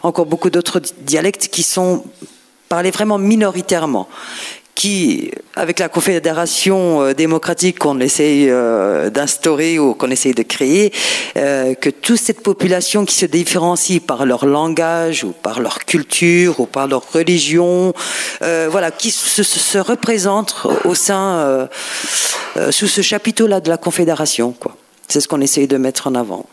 encore beaucoup d'autres dialectes qui sont parlés vraiment minoritairement, qui, avec la confédération démocratique qu'on essaye d'instaurer ou qu'on essaye de créer, que toute cette population qui se différencie par leur langage ou par leur culture ou par leur religion, voilà, qui se représente au sein, sous ce chapiteau-là de la confédération, quoi. C'est ce qu'on essaye de mettre en avant.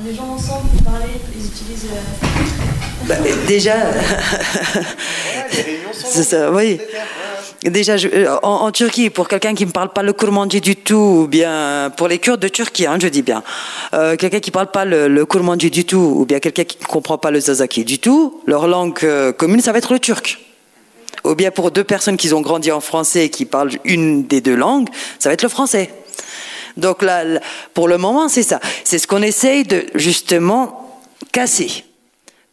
Les gens ensemble pour parler, ils utilisent... Déjà, c'est ça, oui. Déjà, en Turquie, pour quelqu'un qui ne parle pas le kurmanji du tout, ou bien pour les Kurdes de Turquie, je dis bien, quelqu'un qui ne parle pas le kurmanji du tout, ou bien quelqu'un qui ne comprend pas le zazaki du tout, leur langue commune, ça va être le turc. Ou bien pour 2 personnes qui ont grandi en français et qui parlent une des 2 langues, ça va être le français. Donc là, pour le moment, c'est ça. C'est ce qu'on essaye de, justement, casser.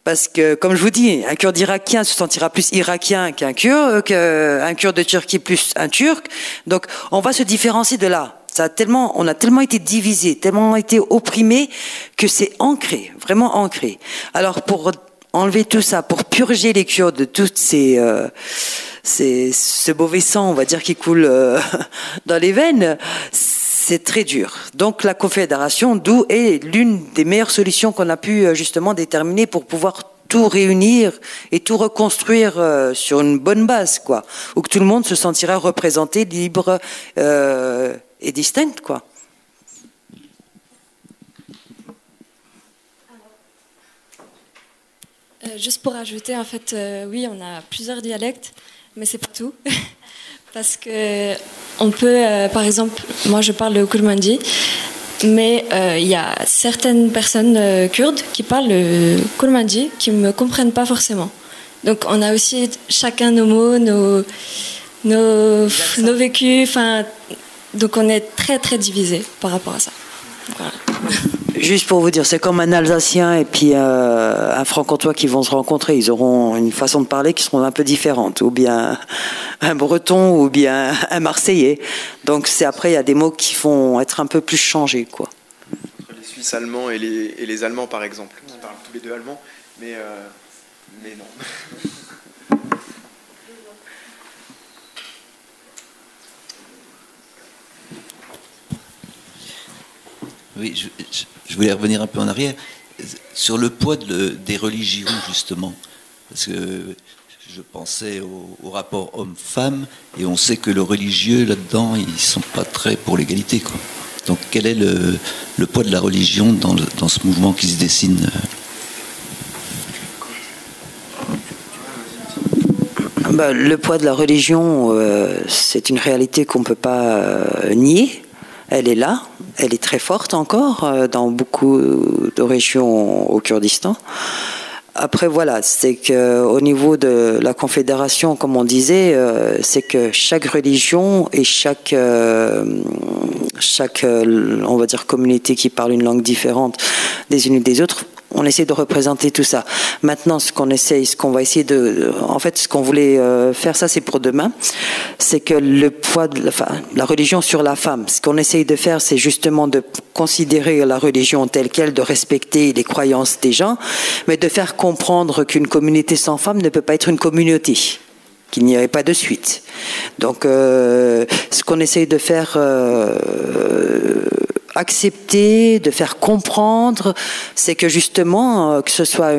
Parce que, comme je vous dis, un Kurde irakien se sentira plus irakien qu'un Kurde de Turquie plus un Turc. Donc, on va se différencier de là. On a tellement été divisés, tellement été opprimés, que c'est ancré, vraiment ancré. Alors, pour enlever tout ça, pour purger les Kurdes de toutes ce mauvais sang, on va dire, qui coule dans les veines, c'est très dur. Donc la confédération, d'où est l'une des meilleures solutions qu'on a pu justement déterminer pour pouvoir tout réunir et tout reconstruire sur une bonne base, quoi, où que tout le monde se sentira représenté, libre et distinct, quoi. Juste pour ajouter, en fait, oui, on a plusieurs dialectes, mais c'est pas tout. Parce que on peut, par exemple, moi je parle le kurmanji, mais il y a certaines personnes kurdes qui parlent le kurmanji qui ne me comprennent pas forcément. Donc on a aussi chacun nos mots, nos vécus, donc on est très très divisés par rapport à ça. Voilà. Juste pour vous dire, c'est comme un Alsacien et puis un Franc-Comtois qui vont se rencontrer. Ils auront une façon de parler qui seront un peu différentes, ou bien un Breton, ou bien un Marseillais. Donc après, il y a des mots qui vont être un peu plus changés, quoi. Entre les Suisses allemands et les Allemands, par exemple, qui parlent tous les 2 allemand, mais non. Oui, je voulais revenir un peu en arrière sur le poids des religions, justement, parce que je pensais au rapport homme-femme, et on sait que le religieux, là-dedans, ils ne sont pas très pour l'égalité, quoi. Donc quel est le poids de la religion dans ce mouvement qui se dessine? Le poids de la religion, c'est une réalité qu'on ne peut pas nier. Elle est là, elle est très forte encore dans beaucoup de régions au Kurdistan. Après, voilà, c'est qu'au niveau de la confédération, comme on disait, c'est que chaque religion et chaque, on va dire, communauté qui parle une langue différente des unes et des autres, On essaie de représenter tout ça. Maintenant, ce qu'on va essayer en fait, ce qu'on voulait faire, ça c'est pour demain, c'est que le poids de la religion sur la femme, ce qu'on essaye de faire, c'est justement de considérer la religion telle qu'elle, de respecter les croyances des gens, mais de faire comprendre qu'une communauté sans femme ne peut pas être une communauté, qu'il n'y aurait pas de suite. Donc, ce qu'on essaye de faire accepter, de faire comprendre, c'est que justement, que ce soit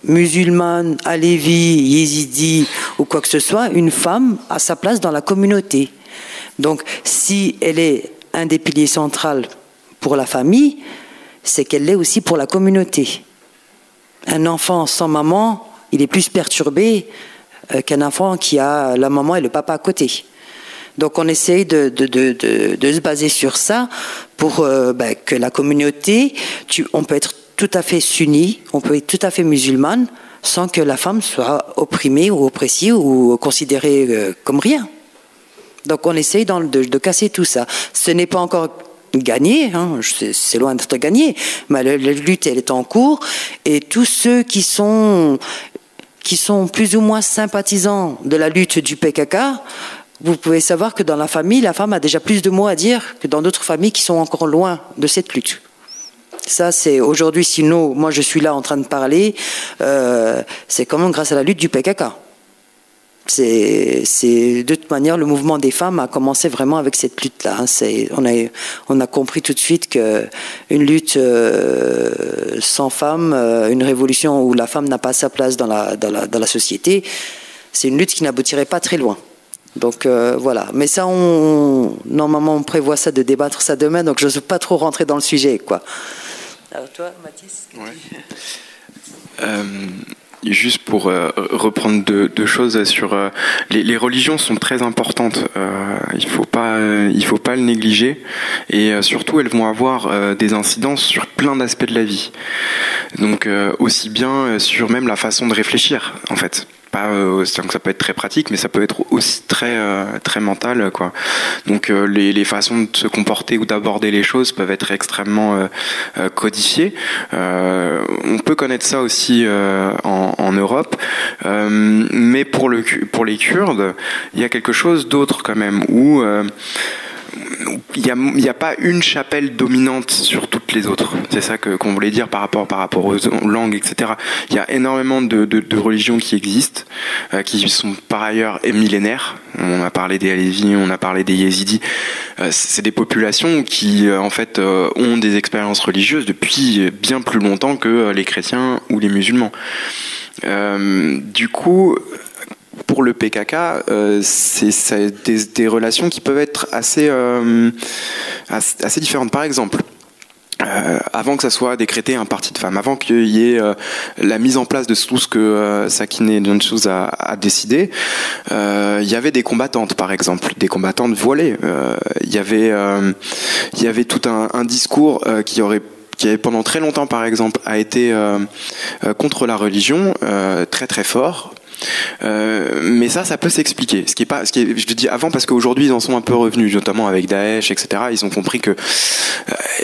musulmane, alévi, yézidi ou quoi que ce soit, une femme a sa place dans la communauté. Donc, si elle est un des piliers centraux pour la famille, c'est qu'elle l'est aussi pour la communauté. Un enfant sans maman, il est plus perturbé qu'un enfant qui a la maman et le papa à côté. Donc on essaye de se baser sur ça pour que la communauté, on peut être tout à fait sunni, on peut être tout à fait musulmane, sans que la femme soit opprimée ou oppressée ou considérée comme rien. Donc on essaye de casser tout ça. Ce n'est pas encore gagné, hein, c'est loin d'être gagné, mais la lutte elle est en cours et tous ceux qui sont plus ou moins sympathisants de la lutte du PKK, vous pouvez savoir que dans la famille, la femme a déjà plus de mots à dire que dans d'autres familles qui sont encore loin de cette lutte. Ça, c'est aujourd'hui, sinon, moi je suis là en train de parler, c'est quand même grâce à la lutte du PKK. De toute manière, le mouvement des femmes a commencé vraiment avec cette lutte-là. On a compris tout de suite qu'une lutte sans femmes, une révolution où la femme n'a pas sa place dans la société, c'est une lutte qui n'aboutirait pas très loin. Donc voilà. Mais ça, normalement, on prévoit ça de débattre ça demain, donc je n'ose pas trop rentrer dans le sujet, quoi. Alors toi, Mathis? Juste pour reprendre deux choses sur les religions sont très importantes. Il faut pas le négliger et surtout elles vont avoir des incidences sur plein d'aspects de la vie. Donc aussi bien sur même la façon de réfléchir en fait. Donc ça peut être très pratique, mais ça peut être aussi très mental, quoi. Donc les façons de se comporter ou d'aborder les choses peuvent être extrêmement codifiées. On peut connaître ça aussi en Europe, mais pour les Kurdes, il y a quelque chose d'autre quand même où il n'y a pas une chapelle dominante sur toutes les autres. C'est ça qu'on voulait dire par rapport aux langues, etc. Il y a énormément de religions qui existent, qui sont par ailleurs millénaires. On a parlé des Alévis, on a parlé des Yézidis. C'est des populations qui, en fait, ont des expériences religieuses depuis bien plus longtemps que les chrétiens ou les musulmans. Du coup, pour le PKK, c'est des relations qui peuvent être assez différentes. Par exemple, avant que ça soit décrété un parti de femmes, avant qu'il y ait la mise en place de tout ce que Sakineh Nonchouz a décidé, il y avait des combattantes, par exemple, des combattantes voilées. Il y avait tout un discours qui avait pendant très longtemps, par exemple, a été contre la religion, très très fort. Mais ça peut s'expliquer. Je le dis avant parce qu'aujourd'hui ils en sont un peu revenus, notamment avec Daesh, etc. Ils ont compris que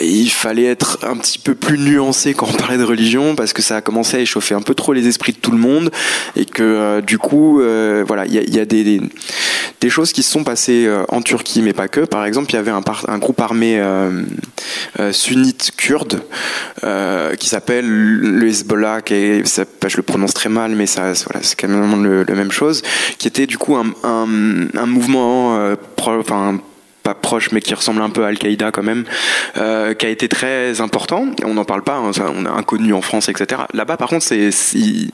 il fallait être un petit peu plus nuancé quand on parlait de religion parce que ça a commencé à échauffer un peu trop les esprits de tout le monde et que du coup, voilà, il y a des choses qui se sont passées en Turquie, mais pas que. Par exemple, il y avait un groupe armé sunnite kurde qui s'appelle le Hezbollah, je le prononce très mal, mais ça, voilà, c'est quand même la même chose, qui était du coup un mouvement pas proche, mais qui ressemble un peu à Al-Qaïda quand même, qui a été très important. On n'en parle pas, hein, on a inconnu en France, etc. Là-bas, par contre, c'était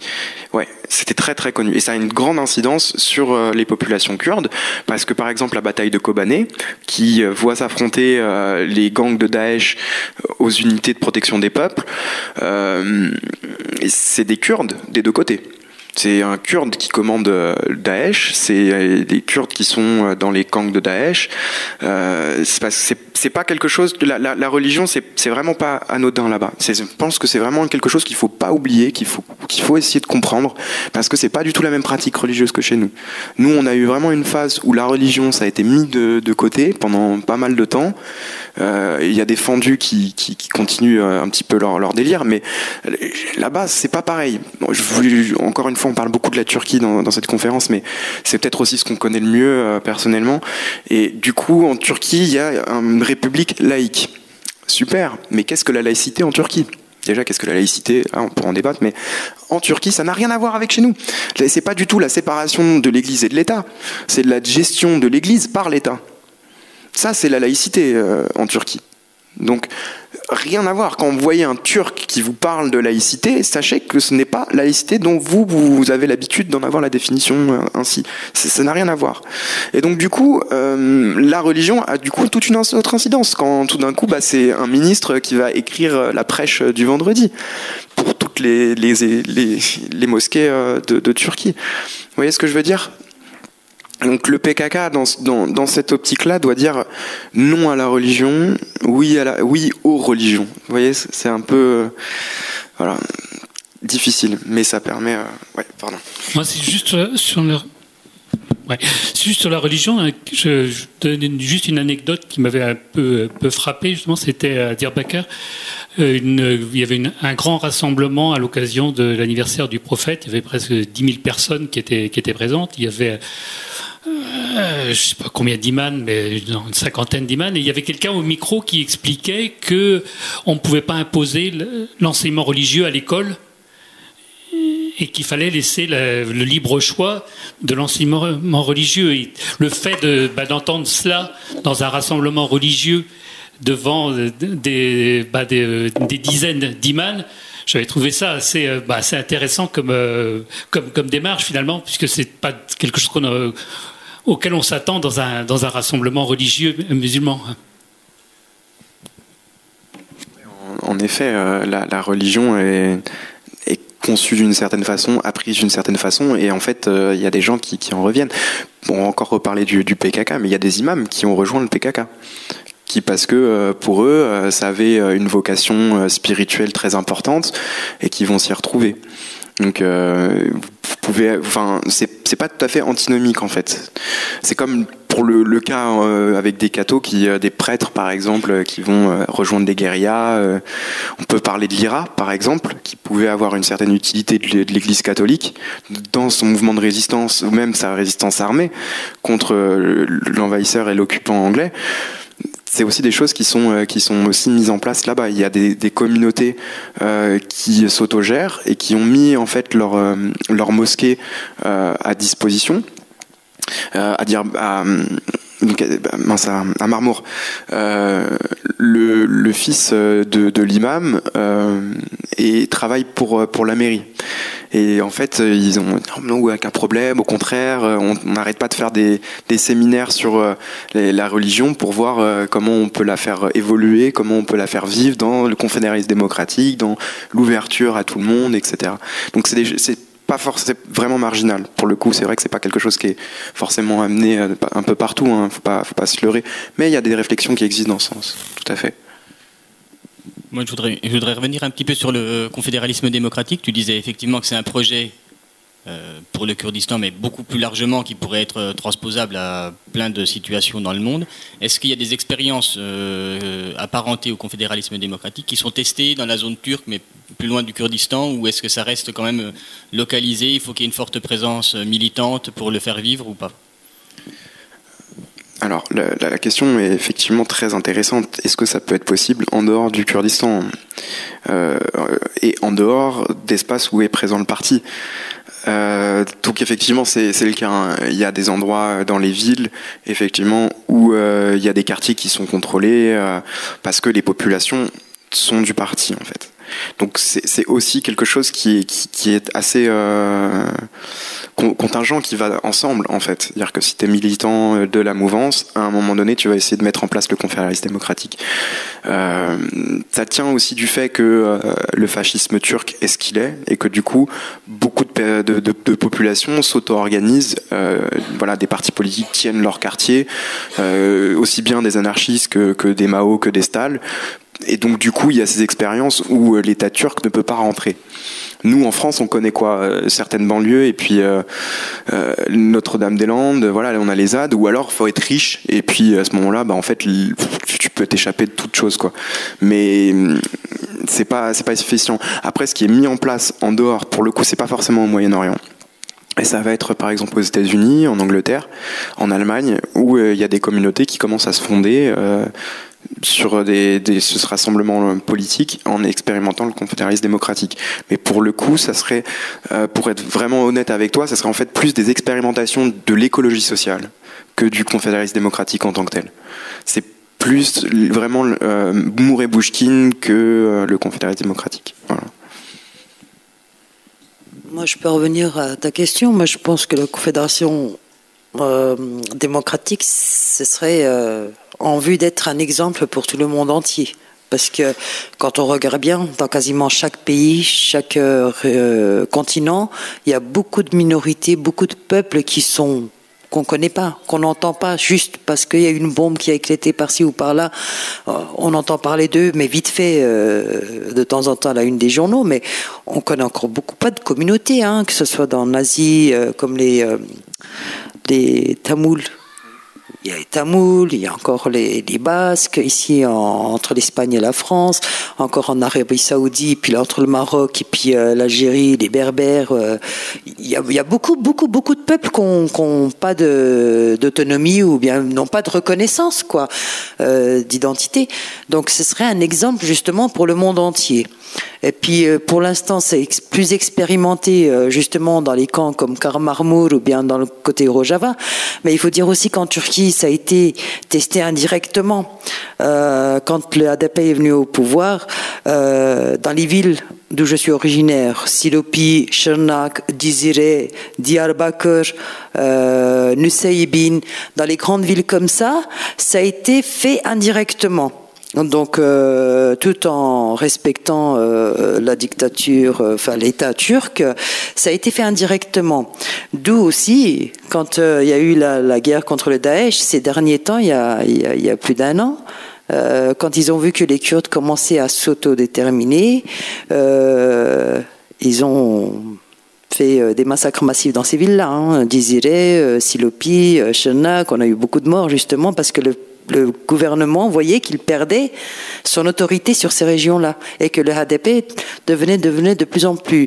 très très connu. Et ça a une grande incidence sur les populations kurdes, parce que par exemple, la bataille de Kobané, qui voit s'affronter les gangs de Daesh aux unités de protection des peuples, c'est des Kurdes des deux côtés. C'est un Kurde qui commande Daesh, c'est des Kurdes qui sont dans les camps de Daesh. C'est pas quelque chose. La religion, c'est vraiment pas anodin là-bas. Je pense que c'est vraiment quelque chose qu'il faut pas oublier, qu'il faut essayer de comprendre, parce que c'est pas du tout la même pratique religieuse que chez nous. Nous, on a eu vraiment une phase où la religion, ça a été mis de côté pendant pas mal de temps. Il y a des fendus qui continuent un petit peu leur délire, mais là-bas, c'est pas pareil. Bon, encore une fois, on parle beaucoup de la Turquie dans cette conférence, mais c'est peut-être aussi ce qu'on connaît le mieux personnellement. Et du coup, en Turquie, il y a une république laïque. Super, mais qu'est-ce que la laïcité en Turquie ? Déjà, qu'est-ce que la laïcité ? On pourra en débattre, mais en Turquie, ça n'a rien à voir avec chez nous. C'est pas du tout la séparation de l'Église et de l'État. C'est de la gestion de l'Église par l'État. Ça, c'est la laïcité en Turquie. Donc, rien à voir. Quand vous voyez un Turc qui vous parle de laïcité, sachez que ce n'est pas la laïcité dont vous avez l'habitude d'en avoir la définition ainsi. Ça n'a rien à voir. Et donc, du coup, la religion a du coup toute une autre incidence. Quand tout d'un coup, c'est un ministre qui va écrire la prêche du vendredi pour toutes les mosquées de Turquie. Vous voyez ce que je veux dire ? Donc le PKK dans cette optique-là doit dire non à la religion, oui aux religions. Vous voyez, c'est un peu difficile, mais ça permet. Pardon. Moi, c'est juste sur la religion. Je donne juste une anecdote qui m'avait un peu frappé. Justement, c'était à Diyarbakır. Il y avait un grand rassemblement à l'occasion de l'anniversaire du prophète. Il y avait presque 10 000 personnes qui étaient présentes. Il y avait je ne sais pas combien d'imams, mais une cinquantaine d'imams, et il y avait quelqu'un au micro qui expliquait qu'on ne pouvait pas imposer l'enseignement religieux à l'école et qu'il fallait laisser le libre choix de l'enseignement religieux. Et le fait d'entendre cela dans un rassemblement religieux devant des dizaines d'imams, j'avais trouvé ça assez intéressant comme démarche finalement, puisque c'est pas quelque chose auquel on s'attend dans un rassemblement religieux musulman. En effet, la religion est conçue d'une certaine façon, apprise d'une certaine façon, et en fait, il y a des gens qui en reviennent. Bon, on va encore reparler du PKK, mais il y a des imams qui ont rejoint le PKK. Parce que pour eux, ça avait une vocation spirituelle très importante et qui vont s'y retrouver. Donc, vous pouvez, c'est pas tout à fait antinomique en fait. C'est comme pour le cas avec des cathos des prêtres par exemple, qui vont rejoindre des guérillas. On peut parler de l'IRA par exemple, qui pouvait avoir une certaine utilité de l'Église catholique dans son mouvement de résistance ou même sa résistance armée contre l'envahisseur et l'occupant anglais. C'est aussi des choses qui sont aussi mises en place là-bas. Il y a des communautés qui s'autogèrent et qui ont mis en fait leur mosquée à disposition. À Marmour, le fils de l'imam et travaille pour la mairie. Et en fait, ils ont aucun problème. Au contraire, on n'arrête pas de faire des séminaires sur la religion pour voir comment on peut la faire évoluer, comment on peut la faire vivre dans le confédéralisme démocratique, dans l'ouverture à tout le monde, etc. Donc c'est vraiment marginal. Pour le coup, c'est vrai que c'est pas quelque chose qui est forcément amené un peu partout. Faut pas se leurrer. Mais il y a des réflexions qui existent dans ce sens. Tout à fait. Moi, je voudrais revenir un petit peu sur le confédéralisme démocratique. Tu disais effectivement que c'est un projet pour le Kurdistan, mais beaucoup plus largement, qui pourrait être transposable à plein de situations dans le monde. Est-ce qu'il y a des expériences apparentées au confédéralisme démocratique qui sont testées dans la zone turque, mais plus loin du Kurdistan, ou est-ce que ça reste quand même localisé ? Il faut qu'il y ait une forte présence militante pour le faire vivre ou pas ? Alors, la question est effectivement très intéressante. Est-ce que ça peut être possible en dehors du Kurdistan et en dehors d'espaces où est présent le parti ? Donc effectivement c'est le cas. Il y a des endroits dans les villes effectivement où il y a des quartiers qui sont contrôlés parce que les populations sont du parti en fait. Donc c'est aussi quelque chose qui est assez contingent, qui va ensemble en fait. C'est-à-dire que si tu es militant de la mouvance, à un moment donné, tu vas essayer de mettre en place le confédéralisme démocratique. Ça tient aussi du fait que le fascisme turc est ce qu'il est, et que du coup, beaucoup de populations s'auto-organisent. Voilà, des partis politiques tiennent leur quartier, aussi bien des anarchistes que des Mao, que des Stal. Et donc du coup, il y a ces expériences où l'État turc ne peut pas rentrer. Nous, en France, on connaît quoi, certaines banlieues, et puis Notre-Dame-des-Landes, voilà, on a les ZAD, ou alors faut être riche, et puis à ce moment-là, en fait, tu peux t'échapper de toute chose, quoi. Mais c'est pas suffisant. Après, ce qui est mis en place en dehors, pour le coup, c'est pas forcément au Moyen-Orient. Et ça va être par exemple aux États-Unis, en Angleterre, en Allemagne, où il y a des communautés qui commencent à se fonder sur ce rassemblement politique en expérimentant le confédéralisme démocratique. Mais pour le coup, ça serait, pour être vraiment honnête avec toi, ça serait en fait plus des expérimentations de l'écologie sociale que du confédéralisme démocratique en tant que tel. C'est plus vraiment Mouré-Bouchkine que le confédéralisme démocratique. Voilà. Moi, je peux revenir à ta question. Moi, je pense que la confédération démocratique, ce serait en vue d'être un exemple pour tout le monde entier. Parce que quand on regarde bien, dans quasiment chaque pays, chaque continent, il y a beaucoup de minorités, beaucoup de peuples qu'on connaît pas, qu'on n'entend pas, juste parce qu'il y a une bombe qui a éclaté par-ci ou par-là. On entend parler d'eux, mais vite fait, de temps en temps à la une des journaux, mais on connaît encore beaucoup pas de communautés, que ce soit en Asie, comme les Tamouls. Il y a les Tamouls, il y a encore les Basques, ici entre l'Espagne et la France, encore en Arabie Saoudite, puis là, entre le Maroc et puis l'Algérie, les Berbères. Il y a beaucoup de peuples qui n'ont pas d'autonomie ou bien n'ont pas de reconnaissance, d'identité. Donc ce serait un exemple justement pour le monde entier. Et puis pour l'instant c'est plus expérimenté justement dans les camps comme Karmarmur ou bien dans le côté Rojava, mais il faut dire aussi qu'en Turquie ça a été testé indirectement quand le HDP est venu au pouvoir dans les villes d'où je suis originaire, Silopi, Şırnak, Cizre, Diyarbakır, Nusaybin, dans les grandes villes comme ça a été fait indirectement. Donc, tout en respectant la dictature, l'État turc, ça a été fait indirectement. D'où aussi, quand il y a eu la guerre contre le Daesh, ces derniers temps, il y a plus d'un an, quand ils ont vu que les Kurdes commençaient à s'autodéterminer, ils ont fait des massacres massifs dans ces villes-là, Cizre, Silopi, Şırnak. On a eu beaucoup de morts justement parce que le gouvernement voyait qu'il perdait son autorité sur ces régions-là et que le HDP devenait de plus en plus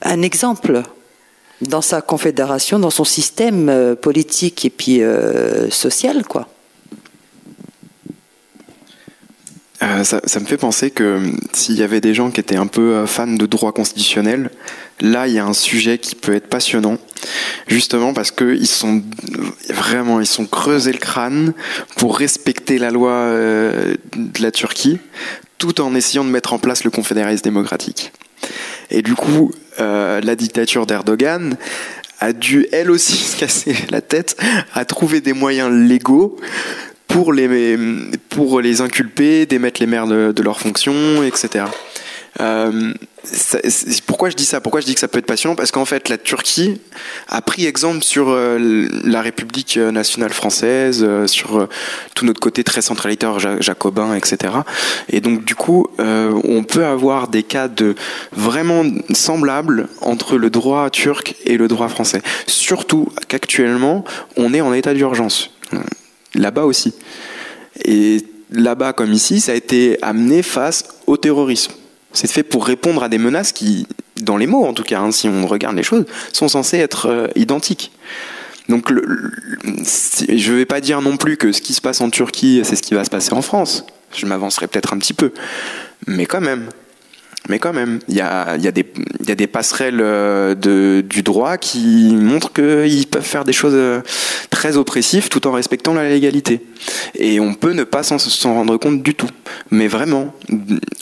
un exemple dans sa confédération, dans son système politique et puis social, quoi. Ça me fait penser que s'il y avait des gens qui étaient un peu fans de droit constitutionnel, là il y a un sujet qui peut être passionnant, justement parce qu'ils sont creusés le crâne pour respecter la loi de la Turquie, tout en essayant de mettre en place le confédéralisme démocratique. Et du coup, la dictature d'Erdogan a dû elle aussi se casser la tête à trouver des moyens légaux pour les inculper, démettre les maires de leurs fonctions, etc. Pourquoi je dis ça ? Pourquoi je dis que ça peut être passionnant ? Parce qu'en fait, la Turquie a pris exemple sur la République nationale française, sur tout notre côté très centralisateur jacobin, etc. Et donc, du coup, on peut avoir des cas vraiment semblables entre le droit turc et le droit français. Surtout qu'actuellement, on est en état d'urgence. Là-bas aussi. Et là-bas, comme ici, ça a été amené face au terrorisme. C'est fait pour répondre à des menaces qui, dans les mots en tout cas, si on regarde les choses, sont censées être identiques. Donc, je ne vais pas dire non plus que ce qui se passe en Turquie, c'est ce qui va se passer en France. Je m'avancerai peut-être un petit peu. Mais quand même. Mais quand même, il y a des passerelles du droit qui montrent qu'ils peuvent faire des choses très oppressives tout en respectant la légalité. Et on peut ne pas s'en rendre compte du tout. Mais vraiment,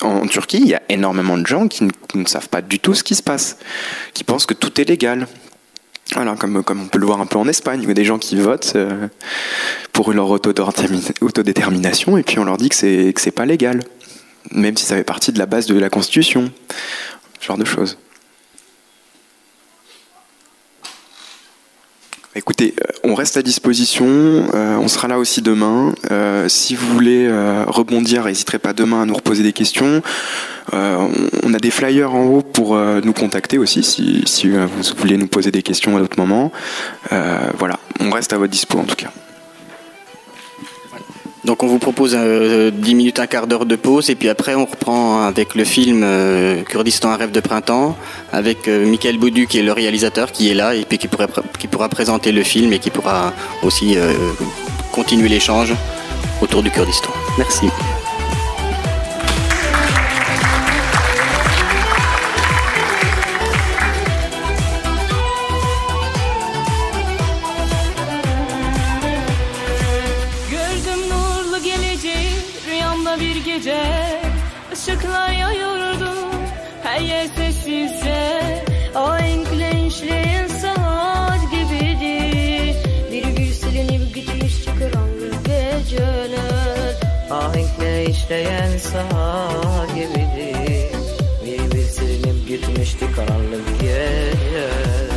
en Turquie, il y a énormément de gens qui ne savent pas du tout ce qui se passe, qui pensent que tout est légal. Voilà, comme on peut le voir un peu en Espagne, il y a des gens qui votent pour leur autodétermination et puis on leur dit que c'est pas légal, même si ça fait partie de la base de la Constitution, ce genre de choses. Écoutez, on reste à disposition, on sera là aussi demain. Si vous voulez rebondir, n'hésiterez pas demain à nous reposer des questions. On a des flyers en haut pour nous contacter aussi, si vous voulez nous poser des questions à d'autres moments. Voilà, on reste à votre dispo en tout cas. Donc on vous propose 10 minutes, un quart d'heure de pause et puis après on reprend avec le film Kurdistan, un rêve de printemps avec Michael Boudu qui est le réalisateur qui est là et puis qui pourra présenter le film et qui pourra aussi continuer l'échange autour du Kurdistan. Merci. Işıklar yayıyordu her yer sessizce. Ahenkle işleyen saat gibiydi. Bir gül silinip gitmişti karanlık geceler. Ahenkle işleyen saat gibiydi. Bir gül silinip gitmişti karanlık geceler.